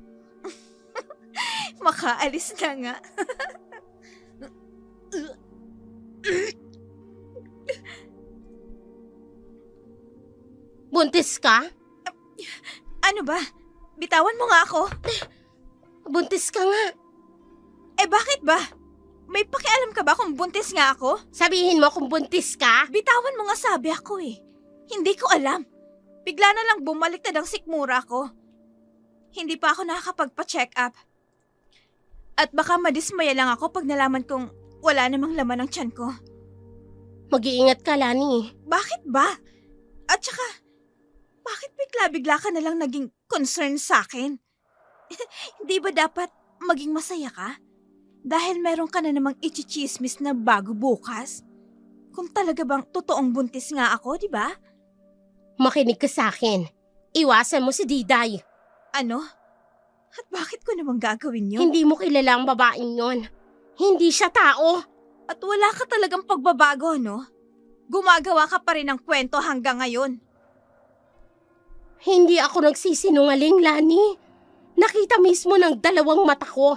Makaalis na nga. Buntis ka? Ano ba? Bitawan mo nga ako. Buntis ka nga. Bakit ba? May pakialam ka ba kung buntis nga ako? Sabihin mo kung buntis ka? Bitawan mo nga sabi ako Hindi ko alam. Bigla na lang bumaliktad ang sikmura ko. Hindi pa ako nakakapagpa-check up. At baka madismaya lang ako pag nalaman kong wala namang laman ang tiyan ko. Mag-iingat ka, Lani. Bakit ba? At saka, bakit bigla-bigla ka na lang naging concern sa akin? Hindi ba dapat maging masaya ka? Dahil meron ka na namang ichichismis na bago bukas? Kung talaga bang totoong buntis nga ako, di ba? Makinig ka sa akin. Iwasan mo si Diday. Ano? At bakit ko naman gagawin yun? Hindi mo kilala ang babaeng yon. Hindi siya tao. At wala ka talagang pagbabago, no? Gumagawa ka pa rin ng kwento hanggang ngayon. Hindi ako nagsisinungaling, Lani. Nakita mismo ng dalawang mata ko.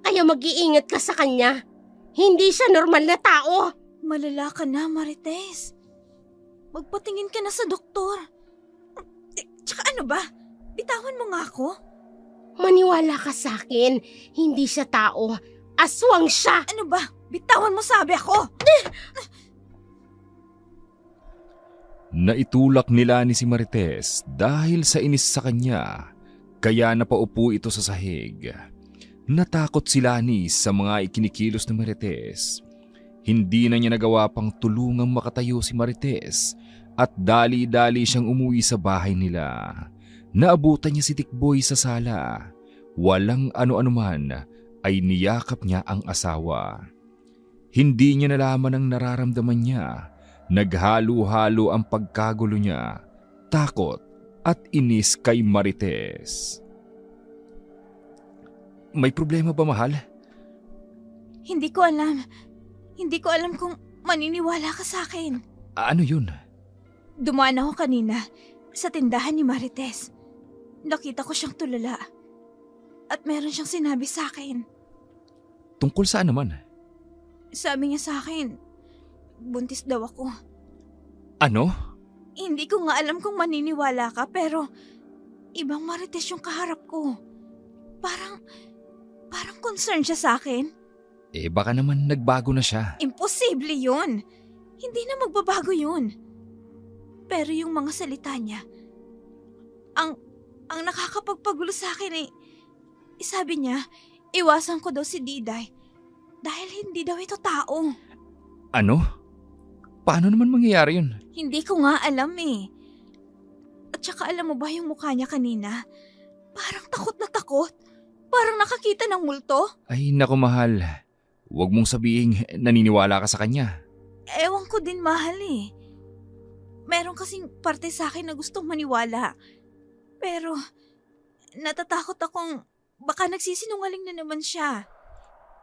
Kaya mag-iingat ka sa kanya. Hindi siya normal na tao. Malala ka na, Marites. Magpatingin ka na sa doktor. Tsaka ano ba? Bitawan mo nga ako. Maniwala ka sa akin. Hindi siya tao. Aswang siya. Ano ba? Bitawan mo sabi ako. Naitulak nila ni si Marites dahil sa inis sa kanya. kaya napaupo ito sa sahig. Natakot si Lani sa mga ikinikilos ni Marites. Hindi na niya nagawa pang tulungang makatayo si Marites at dali-dali siyang umuwi sa bahay nila. Naabutan niya si Tikboy sa sala. Walang ano-ano man ay niyakap niya ang asawa. Hindi niya nalaman ang nararamdaman niya. Naghalo-halo ang pagkagulo niya, takot at inis kay Marites. May problema ba, mahal? Hindi ko alam. Hindi ko alam kung maniniwala ka sa akin. Ano yun? Dumaan ako kanina sa tindahan ni Marites. Nakita ko siyang tulala. At meron siyang sinabi sa akin. Tungkol saan naman? Sabi niya sa akin, buntis daw ako. Ano? Hindi ko nga alam kung maniniwala ka pero ibang Marites yung kaharap ko. Parang concerned siya sa akin. Baka naman nagbago na siya. Imposible yun. Hindi na magbabago yun. Pero yung mga salita niya, ang nakakapagpagulo sa akin sabi niya, iwasan ko daw si Diday dahil hindi daw ito tao. Ano? Paano naman mangyayari yun? Hindi ko nga alam At saka alam mo ba yung mukha niya kanina? Parang takot na takot. Parang nakakita ng multo. Ay naku, mahal. Huwag mong sabihin naniniwala ka sa kanya. Ewan ko din, mahal Meron kasing parte sa akin na gustong maniwala. Pero natatakot akong baka nagsisinungaling na naman siya.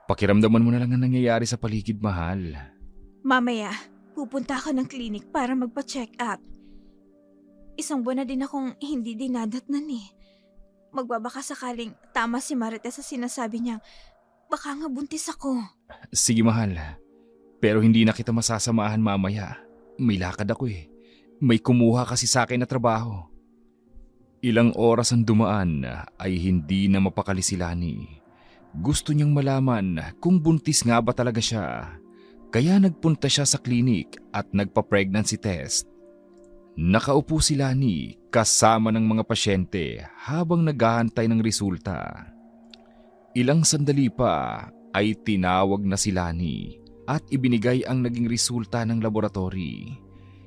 Pakiramdaman mo na lang ang nangyayari sa paligid, mahal. Mamaya, pupunta ako ng klinik para magpa-check up. Isang buwan na din akong hindi dinadatnan Magbabaka sakaling tama si Marites sa sinasabi niyang baka nga buntis ako. Sige, mahal. Pero hindi na kita masasamahan mamaya. May lakad ako May kumuha kasi sa akin na trabaho. Ilang oras ang dumaan ay hindi na mapakali si Lani. Gusto niyang malaman kung buntis nga ba talaga siya. Kaya nagpunta siya sa klinik at nagpa-pregnancy test. Nakaupo si Lani kasama ng mga pasyente habang naghahantay ng resulta. Ilang sandali pa ay tinawag na si Lani at ibinigay ang naging resulta ng laboratory.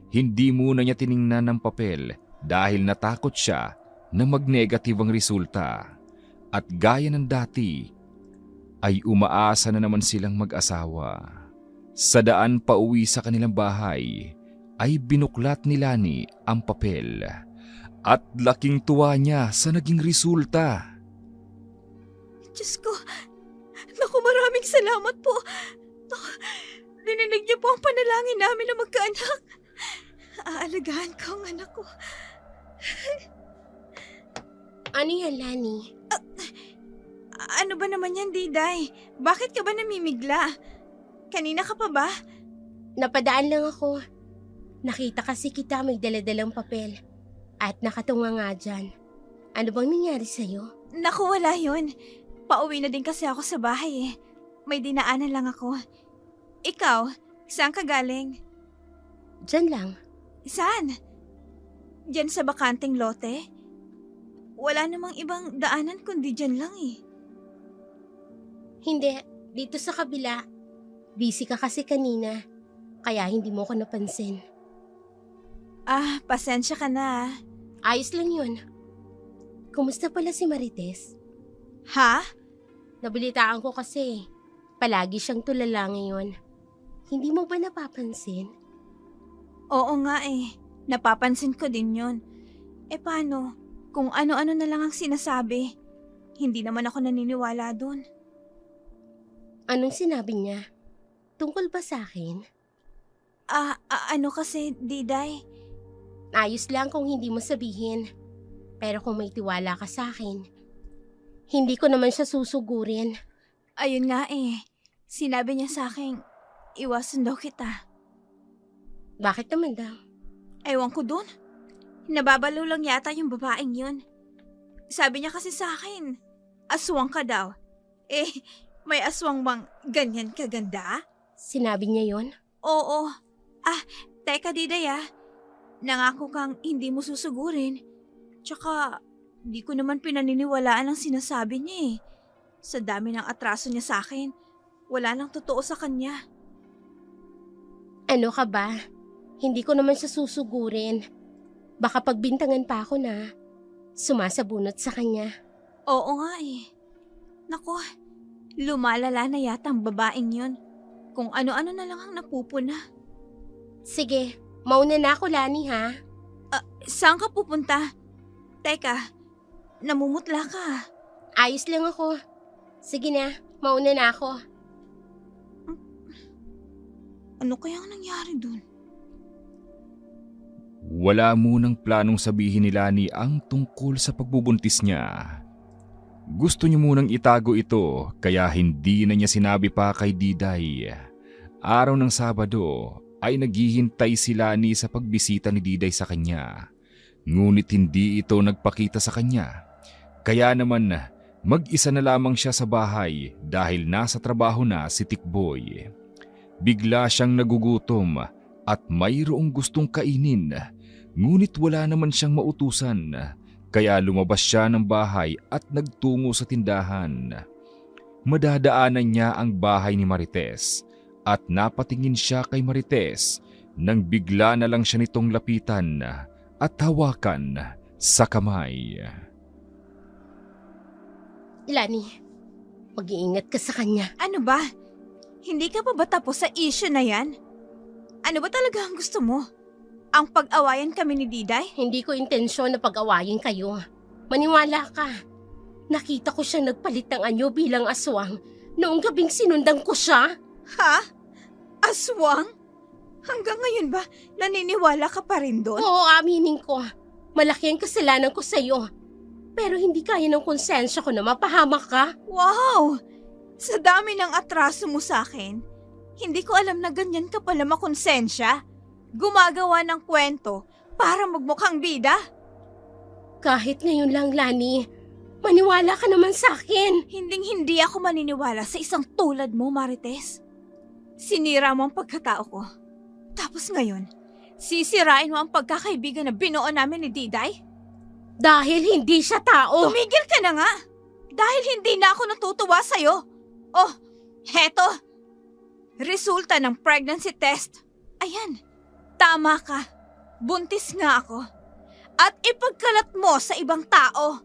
Hindi muna niya tiningnan ng papel dahil natakot siya na mag-negative ang resulta. At gaya ng dati, ay umaasa na naman silang mag-asawa. Sa daan pauwi sa kanilang bahay, ay binuklat ni Lani ang papel. At laking tuwa niya sa naging resulta. Diyos ko, naku, maraming salamat po. Naku, dininig niyo po ang panalangin namin na magkaanak. Aalagaan ko ang anak ko. Ano yan, Lani? Ano ba naman yan, Diday? Bakit ka ba namimigla? Kanina ka pa ba? Napadaan lang ako. Nakita kasi kita may daladalang papel. At nakatunga nga dyan. Ano bang nangyari sa'yo? Naku, wala yun. Pauwi na din kasi ako sa bahay May dinaanan lang ako. Ikaw, saan ka galing? Dyan lang. Saan? Diyan sa bakanteng lote? Wala namang ibang daanan kundi dyan lang Hindi, dito sa kabila. Busy ka kasi kanina. Kaya hindi mo ko napansin. Pasensya ka na. Ayos lang yun. Kumusta pala si Marites? Ha? Nabalitaan ko kasi. Palagi siyang tulala ngayon. Hindi mo ba napapansin? Oo nga Napapansin ko din yun. Paano? Kung ano-ano na lang ang sinasabi. Hindi naman ako naniniwala dun. Anong sinabi niya? Tungkol ba sa akin? Ano kasi, Diday? Ayos lang kung hindi mo sabihin. Pero kung may tiwala ka sa akin, hindi ko naman siya susugurin. Ayun nga Sinabi niya sa akin, iwasan daw kita. Bakit naman daw? Ewan ko dun. Nababalo lang yata yung babaeng yun. Sabi niya kasi sa akin, aswang ka daw. May aswang bang ganyan kaganda? Sinabi niya yon? Oo. Teka Diday Nangako kang hindi mo susugurin. Tsaka, Di ko naman pinaniniwalaan ang sinasabi niya eh. Sa dami ng atraso niya sa akin, wala nang totoo sa kanya. Ano ka ba? Hindi ko naman siya susugurin. Baka pagbintangan pa ako na sumasabunot sa kanya. Oo nga eh. Nako, lumalala na yata ang babaeng yun. Kung ano-ano na lang ang napupuna. Sige, mauna na ako, Lani, ha? Saan ka pupunta? Teka, namumutla ka. Ayos lang ako. Sige na, mauna na ako. Ano kayang nangyari dun? Wala munang planong sabihin ni Lani ang tungkol sa pagbubuntis niya. Gusto niya munang itago ito kaya hindi na niya sinabi pa kay Diday. Araw ng Sabado ay naghihintay si Lani sa pagbisita ni Diday sa kanya. Ngunit hindi ito nagpakita sa kanya. Kaya naman mag-isa na lamang siya sa bahay dahil nasa trabaho na si Tikboy. Bigla siyang nagugutom at mayroong gustong kainin. Ngunit wala naman siyang mautusan. Kaya lumabas siya ng bahay at nagtungo sa tindahan. Madadaanan niya ang bahay ni Marites at napatingin siya kay Marites nang bigla na lang siya nitong lapitan at hawakan sa kamay. Lani, mag-iingat ka sa kanya. Ano ba? Hindi ka pa ba tapos sa issue na yan? Ano ba talaga ang gusto mo? Ang pag-awayan kami ni Diday? Hindi ko intensyon na pag-awayin kayo. Maniwala ka. Nakita ko siya nagpalit ng anyo bilang aswang noong gabing sinundan ko siya. Ha? Aswang? Hanggang ngayon ba naniniwala ka pa rin doon? Oo, aminin ko. Malaki ang kasalanan ko sa iyo. Pero hindi kaya ng konsensya ko na mapahamak ka. Wow! Sa dami ng atraso mo sa akin, hindi ko alam na ganyan ka pala makonsensya. Gumagawa ng kwento para magmukhang bida. Kahit ngayon lang, Lani, maniwala ka naman sa akin. Hinding-hindi ako maniniwala sa isang tulad mo, Marites. Sinira mo ang pagkatao ko. Tapos ngayon, sisirain mo ang pagkakaibigan na binuo namin ni Diday? Dahil hindi siya tao. Tumigil ka na nga! Dahil hindi na ako natutuwa sa'yo. Oh, heto. Resulta ng pregnancy test. Ayan, tama ka. Buntis nga ako. At ipagkalat mo sa ibang tao.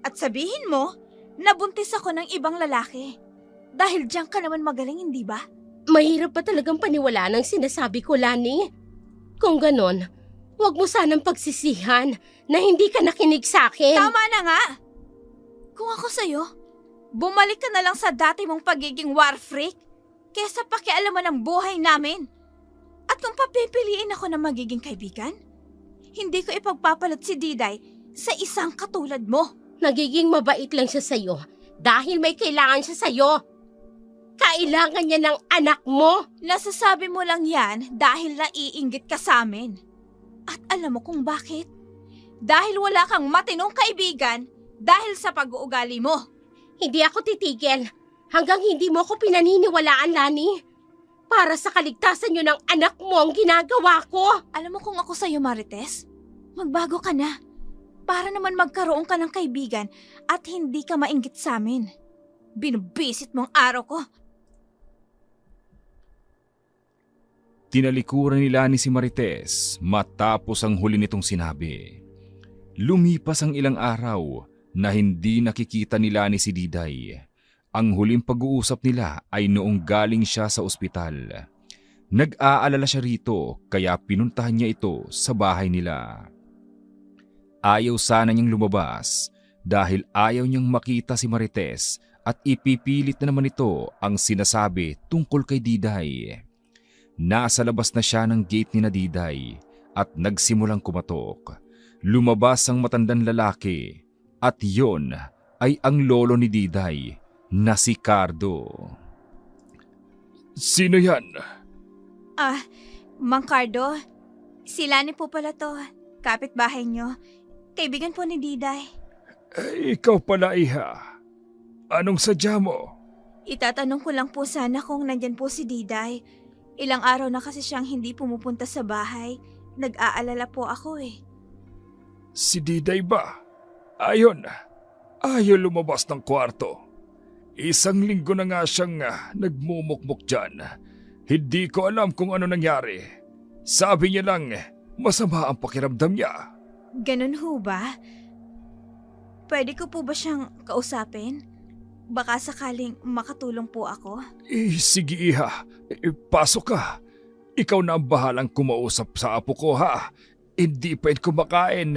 At sabihin mo, nabuntis ako ng ibang lalaki. Dahil diyan ka naman magaling, hindi ba? Mahirap pa talagang paniwalaan ang sinasabi ko, Lani. Kung ganon, huwag mo sanang pagsisihan na hindi ka nakinig sa akin. Tama na nga! Kung ako sa'yo, bumalik ka na lang sa dati mong pagiging war freak kesa pakialaman ang buhay namin. At kung papipiliin ako na magiging kaibigan, hindi ko ipagpapalit si Diday sa isang katulad mo. Nagiging mabait lang siya sa'yo dahil may kailangan siya sa'yo. Kailangan niya ng anak mo. Nasasabi mo lang yan dahil naiinggit ka sa amin. At alam mo kung bakit? Dahil wala kang matinong kaibigan dahil sa pag-uugali mo. Hindi ako titigil hanggang hindi mo ako pinaniniwalaan, Lani. Para sa kaligtasan niyo ng anak mo ang ginagawa ko. Alam mo kung ako sa'yo, Marites, magbago ka na. Para naman magkaroon ka ng kaibigan at hindi ka mainggit sa amin. Binubisit mo ang araw ko. Tinalikuran ni Lani si Marites matapos ang huli nitong sinabi. Lumipas ang ilang araw na hindi nakikita ni Lani si Diday. Ang huling pag-uusap nila ay noong galing siya sa ospital. Nag-aalala siya rito kaya pinuntahan niya ito sa bahay nila. Ayaw sana niyang lumabas dahil ayaw niyang makita si Marites at ipipilit na naman ito ang sinasabi tungkol kay Diday. Nasa labas na siya ng gate ni na Diday at nagsimulang kumatok. Lumabas ang matandang lalaki at yon ay ang lolo ni Diday na si Cardo. Sino yan? Mang Cardo, si Lani po pala to. Kapitbahay niyo. Kaibigan po ni Diday. Ikaw pala, iha. Anong sadya mo? Itatanong ko lang po sana kung nandyan po si Diday. Ilang araw na kasi siyang hindi pumupunta sa bahay. Nag-aalala po ako eh. Si Diday ba? Ayon, ayaw lumabas ng kwarto. 1 linggo na nga siyang nagmumukmuk dyan. Hindi ko alam kung ano nangyari. Sabi niya lang, masama ang pakiramdam niya. Ganun ho ba? Pwede ko po ba siyang kausapin? Baka sakaling makatulong po ako. Sige iha, pasok ka. Ikaw na ang bahalang kumausap sa apo ko ha. Hindi pa ito kumakain.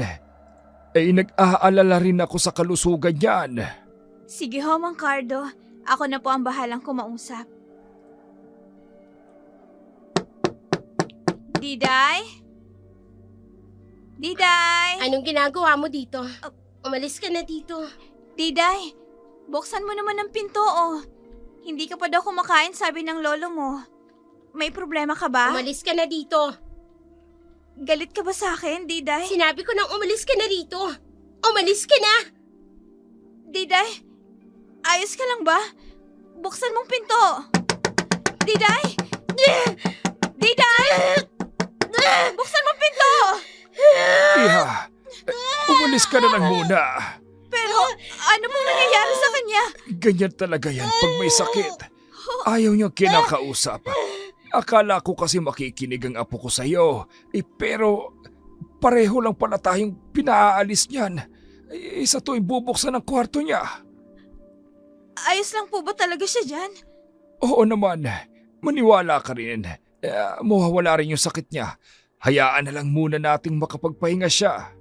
Nag-aalala rin ako sa kalusugan niyan. Sige ho, Mang Cardo. Ako na po ang bahalang kumausap. Diday? Diday? Anong ginagawa mo dito? Umalis ka na dito. Diday, buksan mo naman ang pinto oh. Hindi ka pa daw kumakain, sabi ng lolo mo. May problema ka ba? Umalis ka na dito. Galit ka ba sa akin, Diday? Sinabi ko nang umalis ka na dito. Umalis ka na! Diday, ayos ka lang ba? Buksan mong pinto. Diday! Diday! Buksan mong pinto! Iha, umalis ka na lang muna. Pero ano pong nangyayari sa kanya? Ganyan talaga yan pag may sakit. Ayaw niya kinakausap. Akala ko kasi makikinig ang apo ko sa'yo. Pero pareho lang pala tayong pinaalis niyan. Isa to bubuksan ang kwarto niya. Ayos lang po ba talaga siya dyan? Oo naman. Maniwala ka rin. Mawawala rin yung sakit niya. Hayaan na lang muna nating makapagpahinga siya.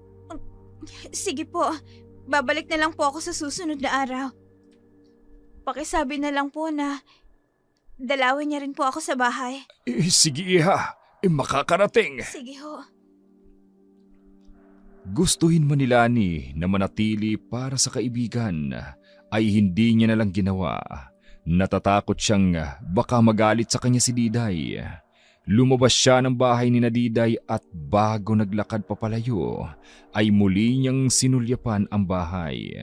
Sige po, babalik na lang po ako sa susunod na araw. Pakisabi na lang po na dalawin niya rin po ako sa bahay. Sige iha, makakarating. Sige ho. Gustuhin man ni Lani na manatili para sa kaibigan ay hindi niya na lang ginawa. Natatakot siyang baka magalit sa kanya si Diday. Lumabas siya ng bahay ni Diday at bago naglakad papalayo ay muli niyang sinulyapan ang bahay.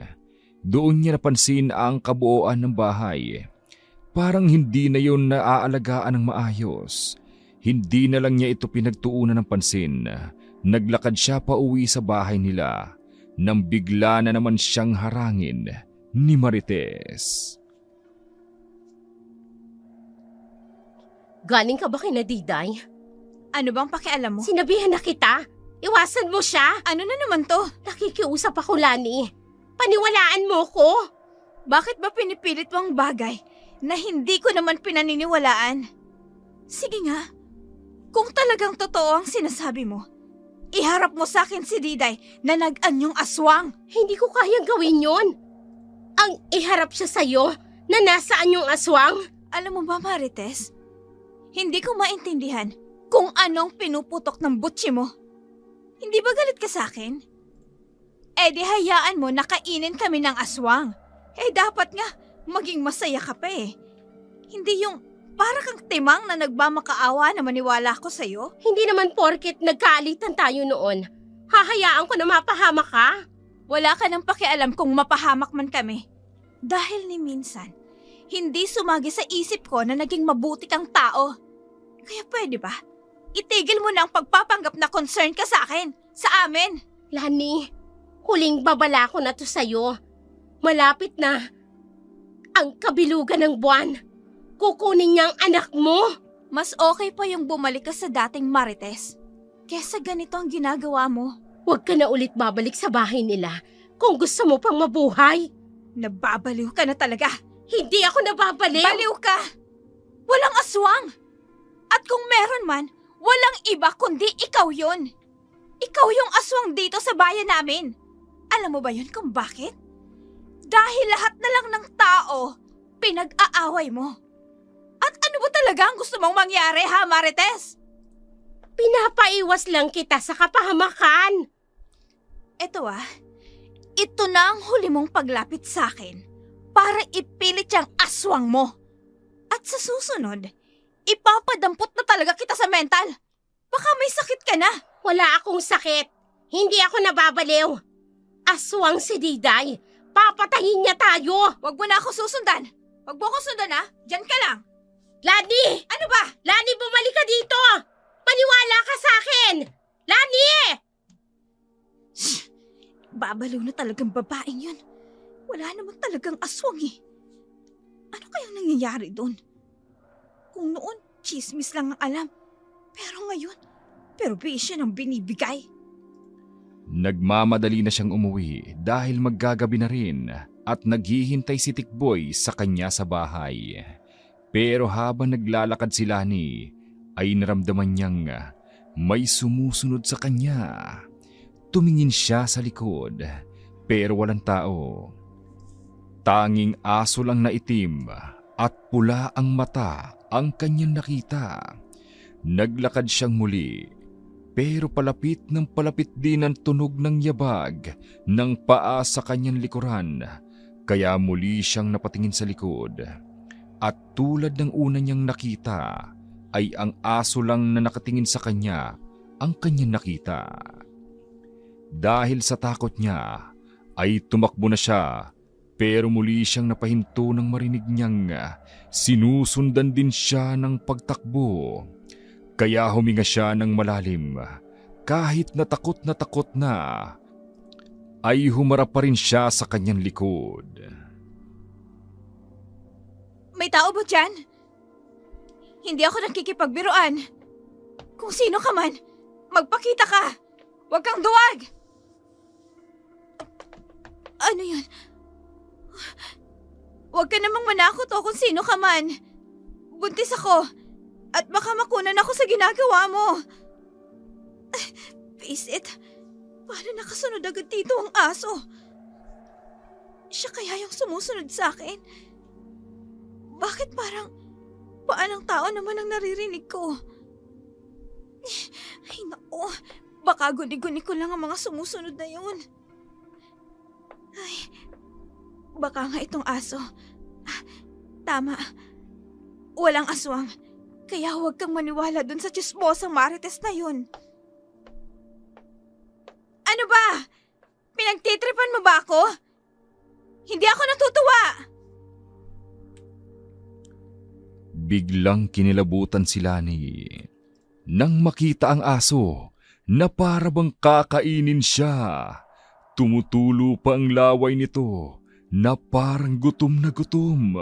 Doon niya napansin ang kabuuan ng bahay. Parang hindi na yun naaalagaan ng maayos. Hindi na lang niya ito pinagtuunan ng pansin. Naglakad siya pa uwi sa bahay nila nang bigla na naman siyang harangin ni Marites. Galing ka ba kina Diday? Ano bang pakialam mo? Sinabihan na kita. Iwasan mo siya. Ano na naman to? Nakikiusap ako, Lani. Paniwalaan mo ko. Bakit ba pinipilit mo ang bagay na hindi ko naman pinaniniwalaan? Sige nga, kung talagang totoo ang sinasabi mo, iharap mo sa akin si Diday na nag-anyong aswang. Hindi ko kayang gawin yon. Ang iharap siya sa'yo na nasaan yung aswang. Alam mo ba, Marites? Hindi ko maintindihan kung anong pinuputok ng butsi mo. Hindi ba galit ka sa akin? Di hayaan mo na kainin kami ng aswang. Dapat nga maging masaya ka pa eh. Hindi yung para kang timang na nagmamakaawa na maniwala ko sa'yo. Hindi naman porket nagkaalitan tayo noon. Hahayaan ko na mapahamak ka. Wala ka nang pakialam kung mapahamak man kami. Dahil ni minsan, hindi sumagi sa isip ko na naging mabuti kang tao. Kaya pwede ba? Itigil mo na ang pagpapanggap na concern ka sa akin, sa amin. Lani, huling babala ko na to sa'yo. Malapit na ang kabilugan ng buwan. Kukunin niya ang anak mo. Mas okay pa yung bumalik ka sa dating Marites kesa ganito ang ginagawa mo. Huwag ka na ulit babalik sa bahay nila kung gusto mo pang mabuhay. Nababaliw ka na talaga. Hindi ako nababaliw. Baliw ka! Walang aswang! At kung meron man, walang iba kundi ikaw yon. Ikaw yung aswang dito sa bayan namin. Alam mo ba yun kung bakit? Dahil lahat na lang ng tao, pinag-aaway mo. At ano ba talaga ang gusto mong mangyari, ha, Marites? Pinapaiwas lang kita sa kapahamakan. Ito ito na ang huli mong paglapit sa akin para ipilit yung aswang mo. At sa susunod, ipapadampot na talaga kita sa mental. Baka may sakit ka na. Wala akong sakit. Hindi ako nababaliw. Aswang si Diday. Papatayin niya tayo. Huwag mo na ako susundan. Huwag mo ako sundan, ha? Diyan ka lang. Lani! Ano ba? Lani, bumalik ka dito! Paniwala ka sa akin! Lani! Nakakababaliw na talagang babaeng yun. Wala naman talagang aswang eh. Ano kayang nangyayari doon? Kung noon, chismis lang ang alam. Pero ngayon, perwisyo ang binibigay. Nagmamadali na siyang umuwi dahil maggagabi na rin at naghihintay si Tikboy sa kanya sa bahay. Pero habang naglalakad si Lani, ay naramdaman niyang may sumusunod sa kanya. Tumingin siya sa likod, pero walang tao. Tanging aso lang na itim at pula ang mata ang kanyang nakita. Naglakad siyang muli, pero palapit ng palapit din ang tunog ng yabag ng paa sa kanyang likuran, kaya muli siyang napatingin sa likod. At tulad ng una niyang nakita, ay ang aso lang na nakatingin sa kanya ang kanyang nakita. Dahil sa takot niya, ay tumakbo na siya, pero muli siyang napahinto nang marinig niyang sinusundan din siya ng pagtakbo. Kaya huminga siya ng malalim. Kahit na takot na, ay humarap pa rin siya sa kanyang likod. May tao ba dyan? Hindi ako nakikipagbiruan. Kung sino ka man, magpakita ka. Huwag kang duwag. Ano yun? Huwag ka namang manakot o kung sino ka man. Buntis ako. At baka makunan ako sa ginagawa mo. Face it. Paano nakasunod agad dito ang aso? Siya kaya yung sumusunod sa akin? Bakit parang paan ng tao naman ang naririnig ko? Ay naku, baka guni-guni ko lang ang mga sumusunod na yun. Ay, baka nga itong aso. Tama, walang aswang. Kaya huwag kang maniwala dun sa chismosang marites na yun. Ano ba? Pinagtitripan mo ba ako? Hindi ako natutuwa! Biglang kinilabutan si Lani nang makita ang aso na para bang kakainin siya. Tumutulo pa ang laway nito na parang gutom na gutom.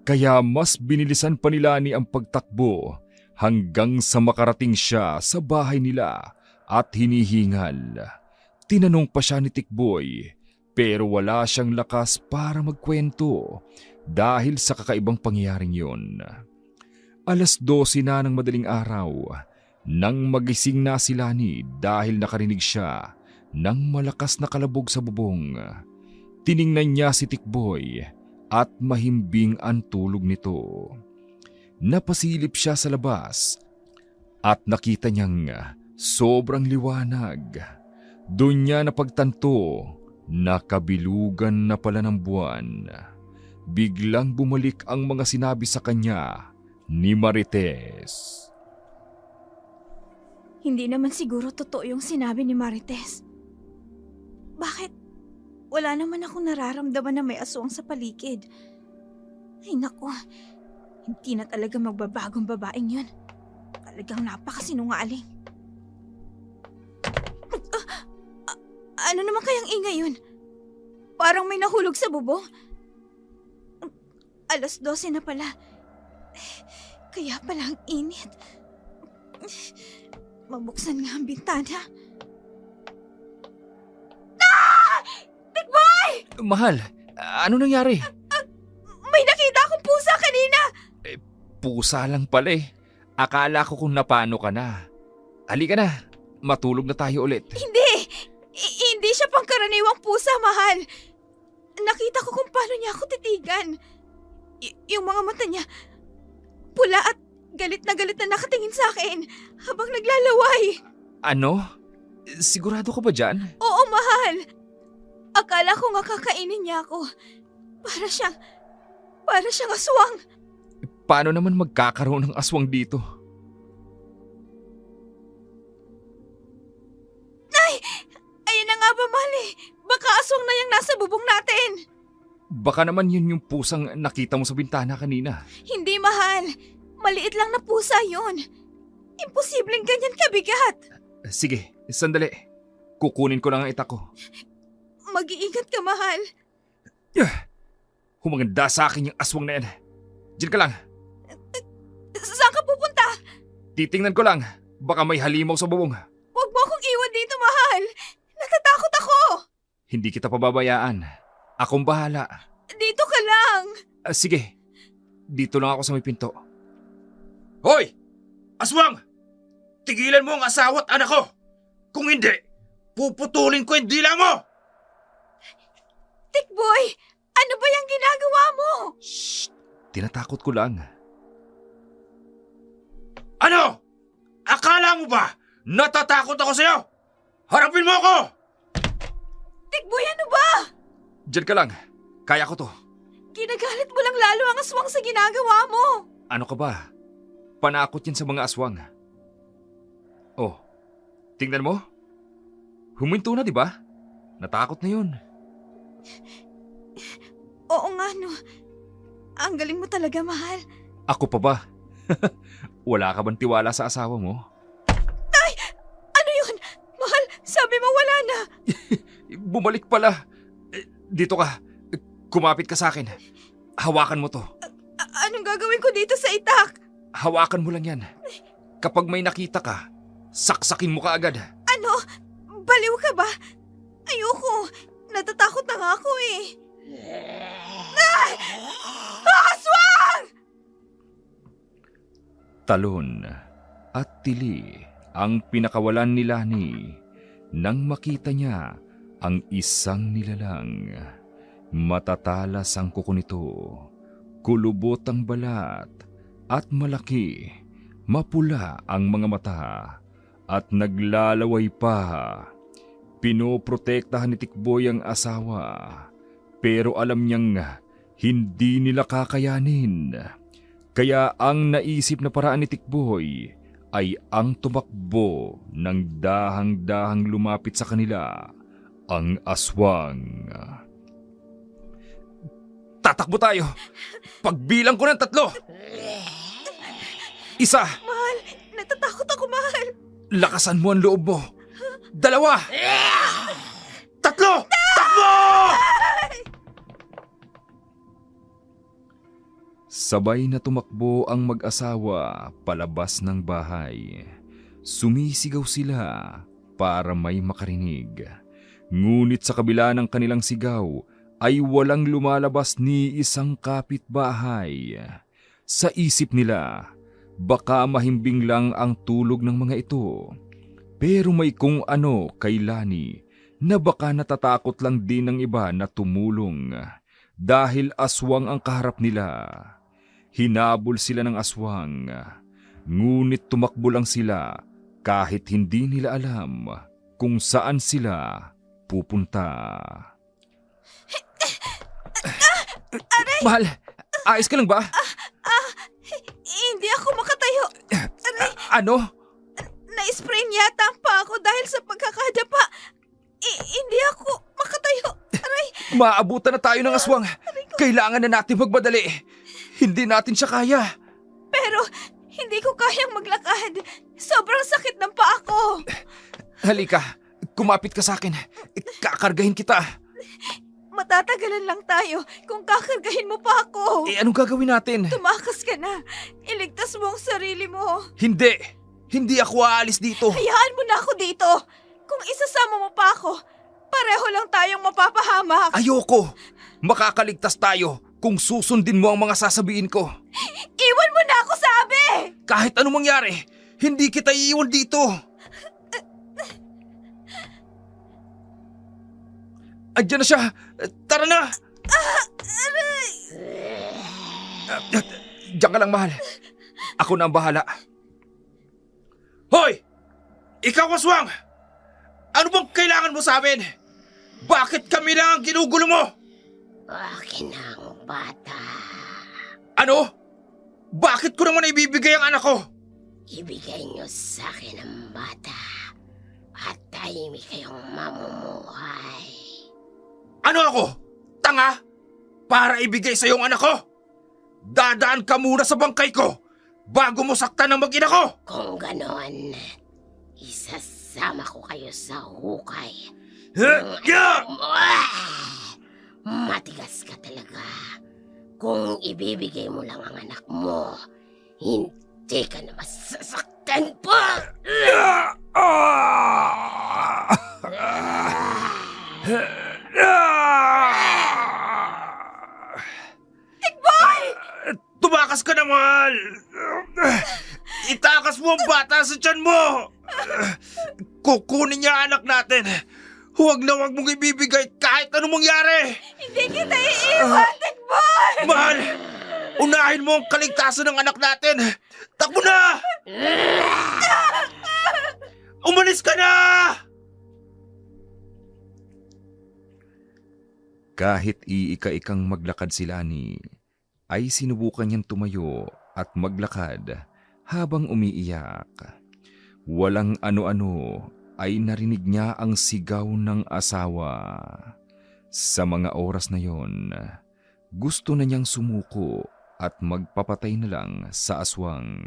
Kaya mas binilisan pa ni Lani ang pagtakbo hanggang sa makarating siya sa bahay nila at hinihingal. Tinanong pa siya ni Tikboy pero wala siyang lakas para magkwento dahil sa kakaibang pangyayaring yon. 12:00 na ng madaling araw nang magising na si Lani dahil nakarinig siya ng malakas na kalabog sa bubong. Tiningnan niya si Tikboy at mahimbing ang tulog nito. Napasilip siya sa labas at nakita niyang sobrang liwanag. Doon niya napagtanto na kabilugan na pala ng buwan. Biglang bumalik ang mga sinabi sa kanya ni Marites. Hindi naman siguro totoo yung sinabi ni Marites. Bakit? Wala naman akong nararamdaman na may aswang sa paligid. Ay naku, hindi na talaga magbabagong babaeng yun. Talagang napakasinungaling. Ano naman kayang ingay yun? Parang may nahulog sa bubong. 12:00 na pala. Kaya pala ang init. Mabuksan nga ang bintana. Tikboy! Mahal, ano nangyari? May nakita akong pusa kanina! Pusa lang pala eh. Akala ko kung napano ka na. Halika na, matulog na tayo ulit. Hindi! Hindi siya pangkaraniwang pusa, mahal. Nakita ko kung paano niya ako titigan. Yung mga mata niya, pula at galit na nakatingin sa akin habang naglalaway. Ano? Sigurado ka ba dyan? Oo, mahal. Akala ko nga kakainin niya ako. Para siyang aswang. Paano naman magkakaroon ng aswang dito? Ayun na nga ba, mahal eh. Baka aswang na yung nasa bubong natin. Baka naman yun yung pusang nakita mo sa bintana kanina. Hindi, mahal. Maliit lang na pusa yun. Imposibleng ganyan kabigat. Sige, sandali. Kukunin ko lang ang itak ko. Mag-iingat ka, mahal. Humaganda sa akin yung aswang na yan. Diyan ka lang. Saan ka pupunta? Titingnan ko lang. Baka may halimaw sa bubong. Huwag mo akong iwan dito, mahal. Natatakot ako. Hindi kita pababayaan. Akong bahala. Dito ka lang. Sige. Dito lang ako sa may pinto. Hoy! Aswang! Tigilan mo ang asawa at anak ko! Kung hindi, puputulin ko yung dila mo! Tikboy, ano ba yung ginagawa mo? Shh! Tinatakot ko lang. Ano? Akala mo ba natatakot ako sa'yo? Harapin mo ako! Tikboy, ano ba? Diyan ka lang. Kaya ko to. Ginagalit mo lang lalo ang aswang sa ginagawa mo. Ano ka ba? Panakot yan sa mga aswang. Oh, tingnan mo. Huminto na, di ba? Natakot na yun. Oo nga, no. Ang galing mo talaga, mahal. Ako pa ba? Wala ka bang tiwala sa asawa mo? Ay! Ano yun? Mahal, sabi mo wala na. Bumalik pala. Dito ka. Kumapit ka sa akin. Hawakan mo to. Anong gagawin ko dito sa itak? Hawakan mo lang yan. Kapag may nakita ka, saksakin mo ka agad. Ano? Baliw ka ba? Ayoko. Natatakot na nga ako eh. Ah! Aswang! Talon at tili ang pinakawalan ni Lani nang makita niya ang isang nilalang. Matatalas ang kuko nito, kulubot ang balat at malaki, mapula ang mga mata at naglalaway pa. Pinoprotektahan ni Tikboy ang asawa pero alam niyang hindi nila kakayanin. Kaya ang naisip na paraan ni Tikboy ay ang tumakbo ng dahang-dahang lumapit sa kanila, ang aswang. Tatakbo tayo! Pagbilang ko ng 3! 1! Mahal, natatakot ako, mahal. Lakasan mo ang loob mo! 2! 3! Takbo! Sabay na tumakbo ang mag-asawa palabas ng bahay. Sumisigaw sila para may makarinig. Ngunit sa kabila ng kanilang sigaw ay walang lumalabas ni isang kapitbahay. Sa isip nila, baka mahimbing lang ang tulog ng mga ito. Pero may kung ano kay Lani na baka natatakot lang din ng iba na tumulong dahil aswang ang kaharap nila. Hinabol sila ng aswang, ngunit tumakbo lang sila kahit hindi nila alam kung saan sila pupunta. Mahal, ayos ka lang ba? Hindi ako makatayo. Ano? Na-sprain yata ang paa ko dahil sa pagkakadapa. Hindi ako makatayo. Aray, Maabutan na tayo ng aswang. Kailangan na natin magmadali. Hindi natin siya kaya. pero hindi ko kayang maglakad. Sobrang sakit ng paa ko. Halika, kumapit ka sa akin. Kakargahin kita. Matatagalan lang tayo kung kakargahin mo pa ako. Anong gagawin natin? Tumakas ka na. Iligtas mo ang sarili mo. Hindi. Hindi ako aalis dito. Hayaan mo na ako dito. Kung isasama mo pa ako, pareho lang tayong mapapahamak. Ayoko. Makakaligtas tayo kung susundin mo ang mga sasabihin ko. Iwan mo na ako, sabi! Kahit anong mangyari, hindi kita iiwan dito. Andiyan na siya. Tara na. Diyan ka lang, mahal. Ako na ang bahala. Hoy! Ikaw, aswang! Ano bang kailangan mo sa amin? Bakit kami lang ang ginugulo mo? Akin ang bata. Ano? Bakit ko naman ibibigay ang anak ko? Ibigay niyo sa akin ang bata at tahimik kayong mamumuhay. Ano ako? Tanga? Para ibigay sa iyong anak ko? Dadaan ka muna sa bangkay ko bago mo saktan ang mag-ina ko! Kung ganon, isasama ko kayo sa hukay Matigas ka talaga. Kung ibibigay mo lang ang anak mo, hindi ka na masasaktan pa. Tumakas ka naman! Itakas mo ang bata sa tiyan mo! Kukunin niya anak natin. Huwag na huwag mong ibibigay kahit anong mangyari. Hindi kita iiwan, Tikboy! Mahal, unahin mo ang kaligtasan ng anak natin. Takbo na! Umalis ka na! Kahit iika-ikang maglakad si Lani, ay sinubukan niyang tumayo at maglakad habang umiiyak. Walang ano-ano ay narinig niya ang sigaw ng asawa. Sa mga oras na yon, gusto na niyang sumuko at magpapatay na lang sa aswang.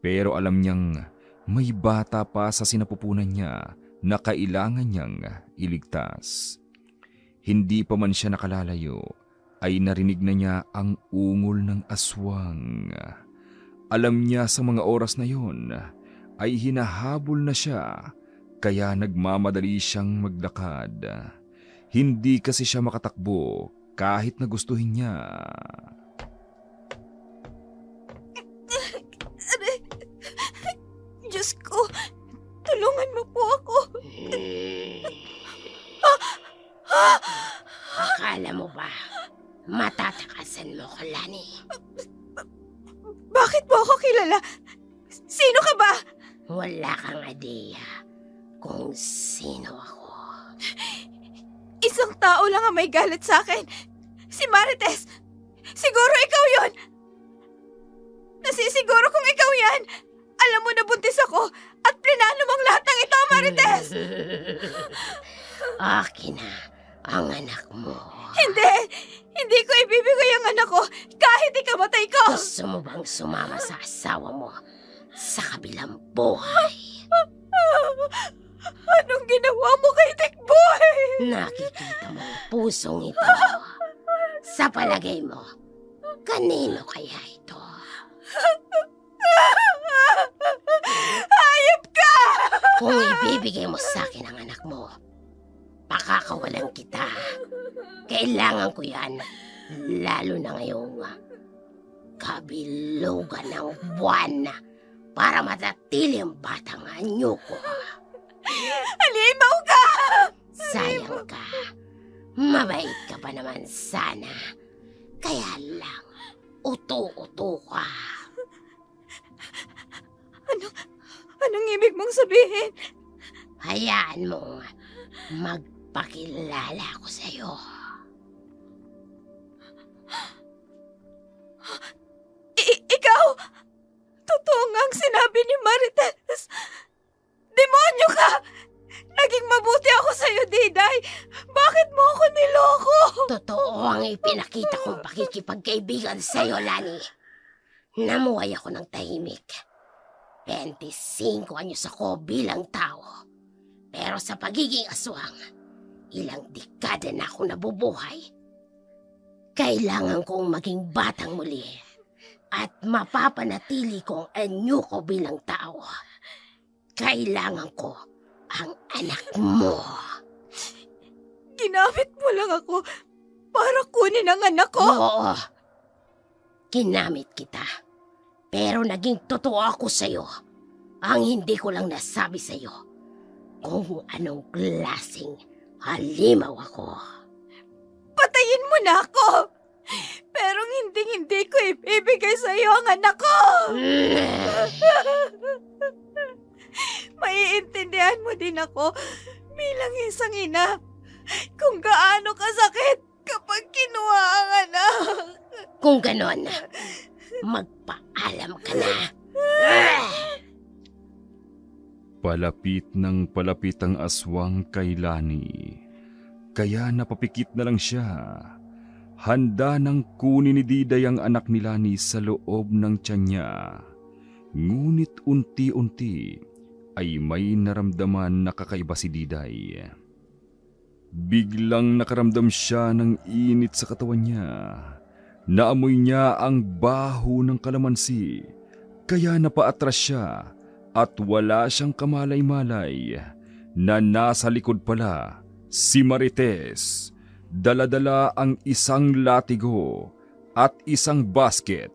Pero alam niyang may bata pa sa sinapupunan niya na kailangan niyang iligtas. Hindi pa man siya nakalalayo, ay narinig na niya ang ungol ng aswang. Alam niya sa mga oras na yon ay hinahabol na siya, kaya nagmamadali siyang maglakad. Hindi kasi siya makatakbo kahit na gustuhin niya. Diyos ko, tulungan mo po ako. Akala mo ba matatakasan mo ko, Lani? Bakit mo ako kilala? Sino ka ba? Wala kang idea kung sino ako. Isang tao lang ang may galit sa akin. Si Marites. Siguro ikaw yon. Nasisiguro kung ikaw yan. Alam mo na buntis ako at plinano mong lahat ng ito, Marites. Akin na ang anak mo. Hindi ko ibibigay ang anak ko kahit ikamatay ko. Gusto mo bang sumama sa asawa mo sa kabilang buhay? Anong ginawa mo kay Tikboy? Nakikita mo ang pusong ito. Sa palagay mo, kanino kaya ito? Hayop ka! Kung ibibigay mo sa akin ang anak mo, pakakawalan kita. Kailangan ko yan, lalo na ngayong kabilugan ng buwan para matatili ang batang anyo ko. Halimaw ka! Sayang ka. Mabait ka pa naman sana. Kaya lang, uto-uto ka. Anong ibig mong sabihin? Hayaan mong magpakilala ko sa'yo. Ikaw? Totoo nga ang sinabi ni Marites. Demonyo ka! Naging mabuti ako sa'yo, Diday. Bakit mo ako niloko? Totoo ang ipinakita kong pakikipagkaibigan sa'yo, Lani. Namuhay ako ng tahimik. 25 anyos ako bilang tao. Pero sa pagiging aswang, ilang dekada na ako nabubuhay. Kailangan kong maging batang muli at mapapanatili ko ang anyo ko bilang tao. Kailangan ko ang anak mo. Ginamit mo lang ako para kunin ang anak ko? Oo, ginamit kita. Pero naging totoo ako sa'yo. Ang hindi ko lang nasabi sa'yo kung anong klaseng halimaw ako. Patayin mo na ako! Pero hindi ko ibibigay sa'yo ang anak ko! Maiintindihan mo din ako bilang isang ina kung gaano kasakit kapag kinuha ang anak. Kung ganon, magpaalam ka na. Palapit ng palapit ang aswang kay Lani. Kaya napapikit na lang siya. Handa nang kunin ni Diday ang anak ni Lani sa loob ng tiyan niya. Ngunit unti-unti ay may naramdaman na kakaiba si Diday. Biglang nakaramdam siya ng init sa katawan niya. Naamoy niya ang baho ng kalamansi, kaya napaatras siya at wala siyang kamalay-malay na nasa likod pala si Marites. Dala-dala ang isang latigo at isang basket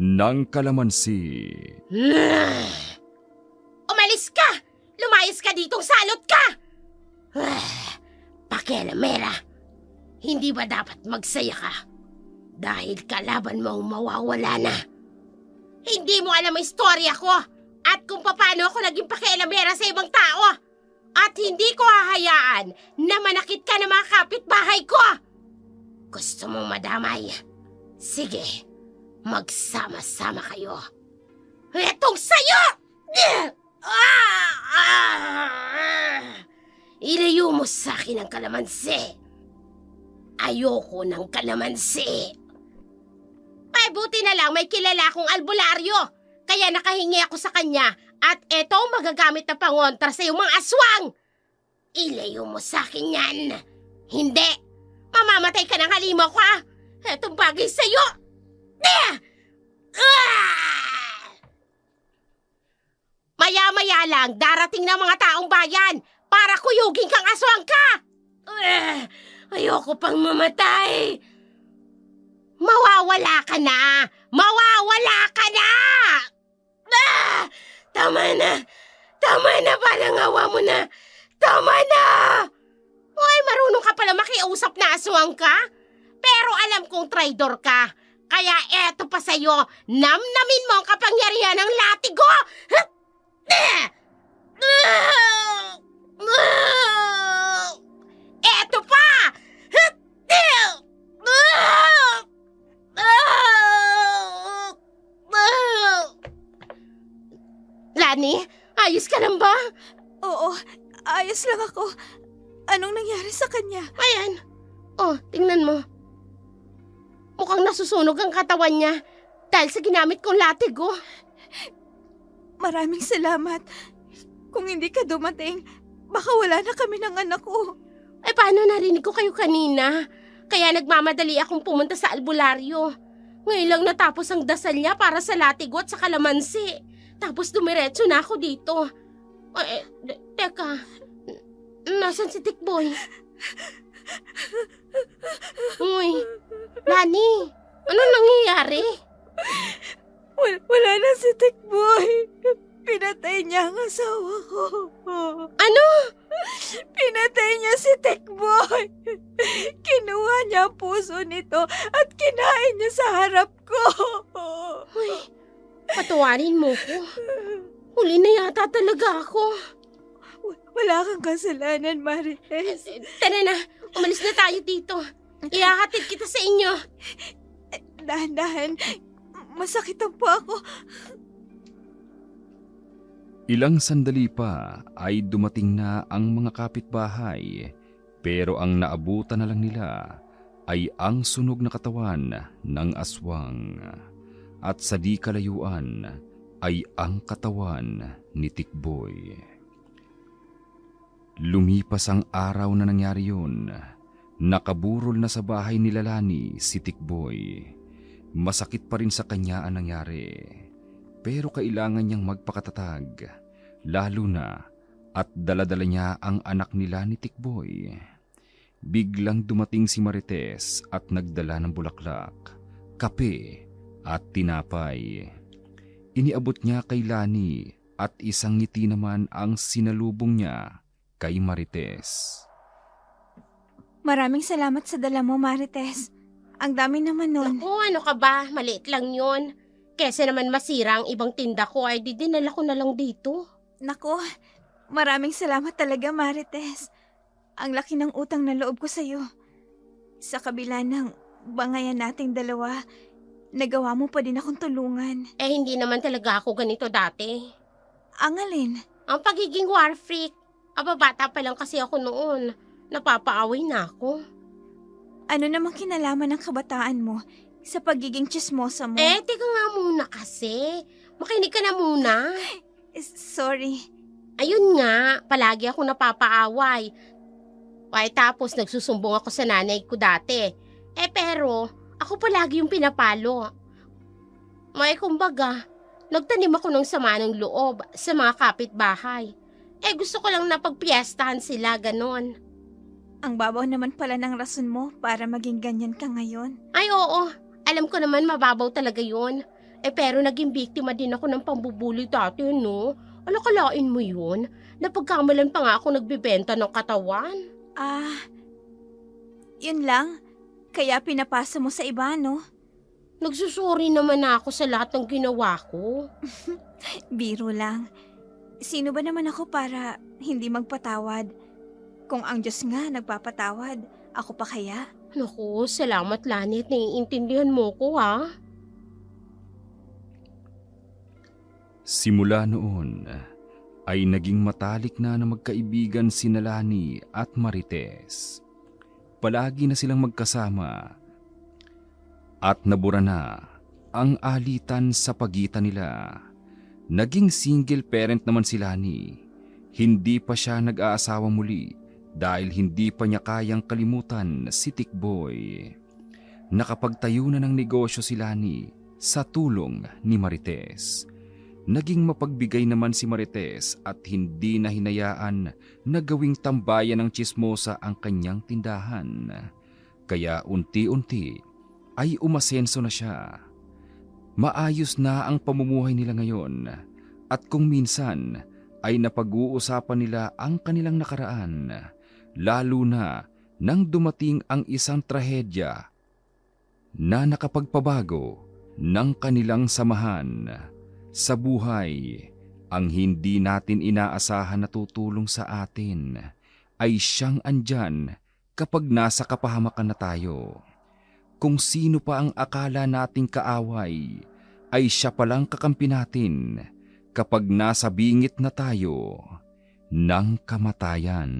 ng kalamansi. Umalis ka! Lumayas ka ditong salot ka! Pakialamera, hindi ba dapat magsaya ka? Dahil kalaban mo ang mawawala na. Hindi mo alam ang istorya ko at kung paano ako naging pakialamera sa ibang tao. At hindi ko hahayaan na manakit ka ng mga kapitbahay ko. Gusto mong madamay? Sige, magsama-sama kayo. Etong sayo! Ilayo mo sa akin ang kalamansi. Ayoko ng kalamansi. Ay, buti na lang may kilala akong albularyo. Kaya nakahingi ako sa kanya at eto ang magagamit na pangontra sa iyong mga aswang. Ilayo mo sa akin yan. Hindi. Mamamatay ka ng halimaw ka. Etong bagay sa'yo. Maya-maya lang, darating na mga taong bayan para kuyugin kang aswang ka. Ayoko pang mamatay. Mawawala ka na! Mawawala ka na! Tama na! Tama na! Parang awa mo na! Tama na! Uy, marunong ka pala makiusap na aswang ka. Pero alam kong traidor ka. Kaya eto pa sa'yo, namnamin mo ang kapangyarihan ng latigo! Eto pa! Lani, ayos ka lang ba? Oo, ayos lang ako. Anong nangyari sa kanya? Ayan. Oh, tingnan mo. Mukhang nasusunog ang katawan niya dahil sa ginamit kong latigo. Maraming salamat. Kung hindi ka dumating, baka wala na kami ng anak ko. Eh, paano narinig ko kayo kanina? Kaya nagmamadali akong pumunta sa albularyo. Ngayon lang natapos ang dasal niya para sa latigo at sa kalamansi. Tapos dumiretso na ako dito. Teka, nasan si Tikboy? Uy, Lani, ano nangyayari? Wala na si Tikboy. Pinatay niya ang asawa ko. Ano? Pinatay niya si Tikboy. Kinuha niya ang puso nito at kinain niya sa harap ko. Uy, patawarin mo ko. Huli na yata talaga ako. Wala kang kasalanan, Marites. Tara na, umalis na tayo dito. Ihahatid kita sa inyo. Dahan-dahan, masakit ang pa ako. Ilang sandali pa ay dumating na ang mga kapitbahay, pero ang naabutan na lang nila ay ang sunog na katawan ng aswang. At sa di kalayuan ay ang katawan ni Tikboy. Lumipas ang araw na nangyari yun. Nakaburol na sa bahay ni Lani si Tikboy. Masakit pa rin sa kanya ang nangyari. Pero kailangan niyang magpakatatag, lalo na at daladala niya ang anak nila ni Tikboy. Biglang dumating si Marites at nagdala ng bulaklak, kape at tinapay. Iniabot niya kay Lani at isang ngiti naman ang sinalubong niya kay Marites. Maraming salamat sa dala mo, Marites. Ang dami naman nun. Naku, ano ka ba? Maliit lang yun. Kesa naman masira ang ibang tinda ko ay dinala ko na lang dito. Nako, maraming salamat talaga, Marites. Ang laki ng utang na loob ko sa'yo. Sa kabila ng bangayan nating dalawa, nagawa mo pa din akong tulungan. Eh, hindi naman talaga ako ganito dati. Ang alin? Ang pagiging war freak. Bata pa lang kasi ako noon. Napapaaway na ako. Ano namang kinalaman ng kabataan mo sa pagiging tsismosa mo? Teka nga muna kasi. Makinig ka na muna. Sorry. Ayun nga, palagi ako napapaaway. Ay tapos nagsusumbong ako sa nanay ko dati. Pero ako palagi yung pinapalo. May kumbaga, nagtanim ako ng sama ng loob sa mga kapitbahay. Gusto ko lang na pagpiestahan sila, ganon. Ang babaw naman pala ng rason mo para maging ganyan ka ngayon. Ay oo, alam ko naman mababaw talaga yun. Pero naging biktima din ako ng pambubuli dati, no? Alakalain mo yun? Napagkamalan pa nga ako nagbibenta ng katawan. Yun lang. Kaya pinapasa mo sa iba, no? Nagsusuri naman ako sa lahat ng ginawa ko. Biro lang. Sino ba naman ako para hindi magpatawad? Kung ang Diyos nga nagpapatawad, ako pa kaya? Naku, salamat Lani at naiintindihan mo ko ha. Simula noon ay naging matalik na magkaibigan sina Lani at Marites. Palagi na silang magkasama at nabura na ang alitan sa pagitan nila. Naging single parent naman si Lani. Hindi pa siya nag-aasawa muli dahil hindi pa niya kayang kalimutan si Tikboy. Nakapagtayo na ng negosyo si Lani sa tulong ni Marites. Naging mapagbigay naman si Marites at hindi na hinayaan na gawing tambayan ng tsismosa ang kanyang tindahan. Kaya unti-unti ay umasenso na siya. Maayos na ang pamumuhay nila ngayon at kung minsan ay napag-uusapan nila ang kanilang nakaraan, lalo na nang dumating ang isang trahedya na nakapagpabago ng kanilang samahan. Sa buhay, ang hindi natin inaasahan na tutulong sa atin ay siyang andyan kapag nasa kapahamakan na tayo. Kung sino pa ang akala nating kaaway, ay siya palang kakampi natin kapag nasa bingit na tayo ng kamatayan.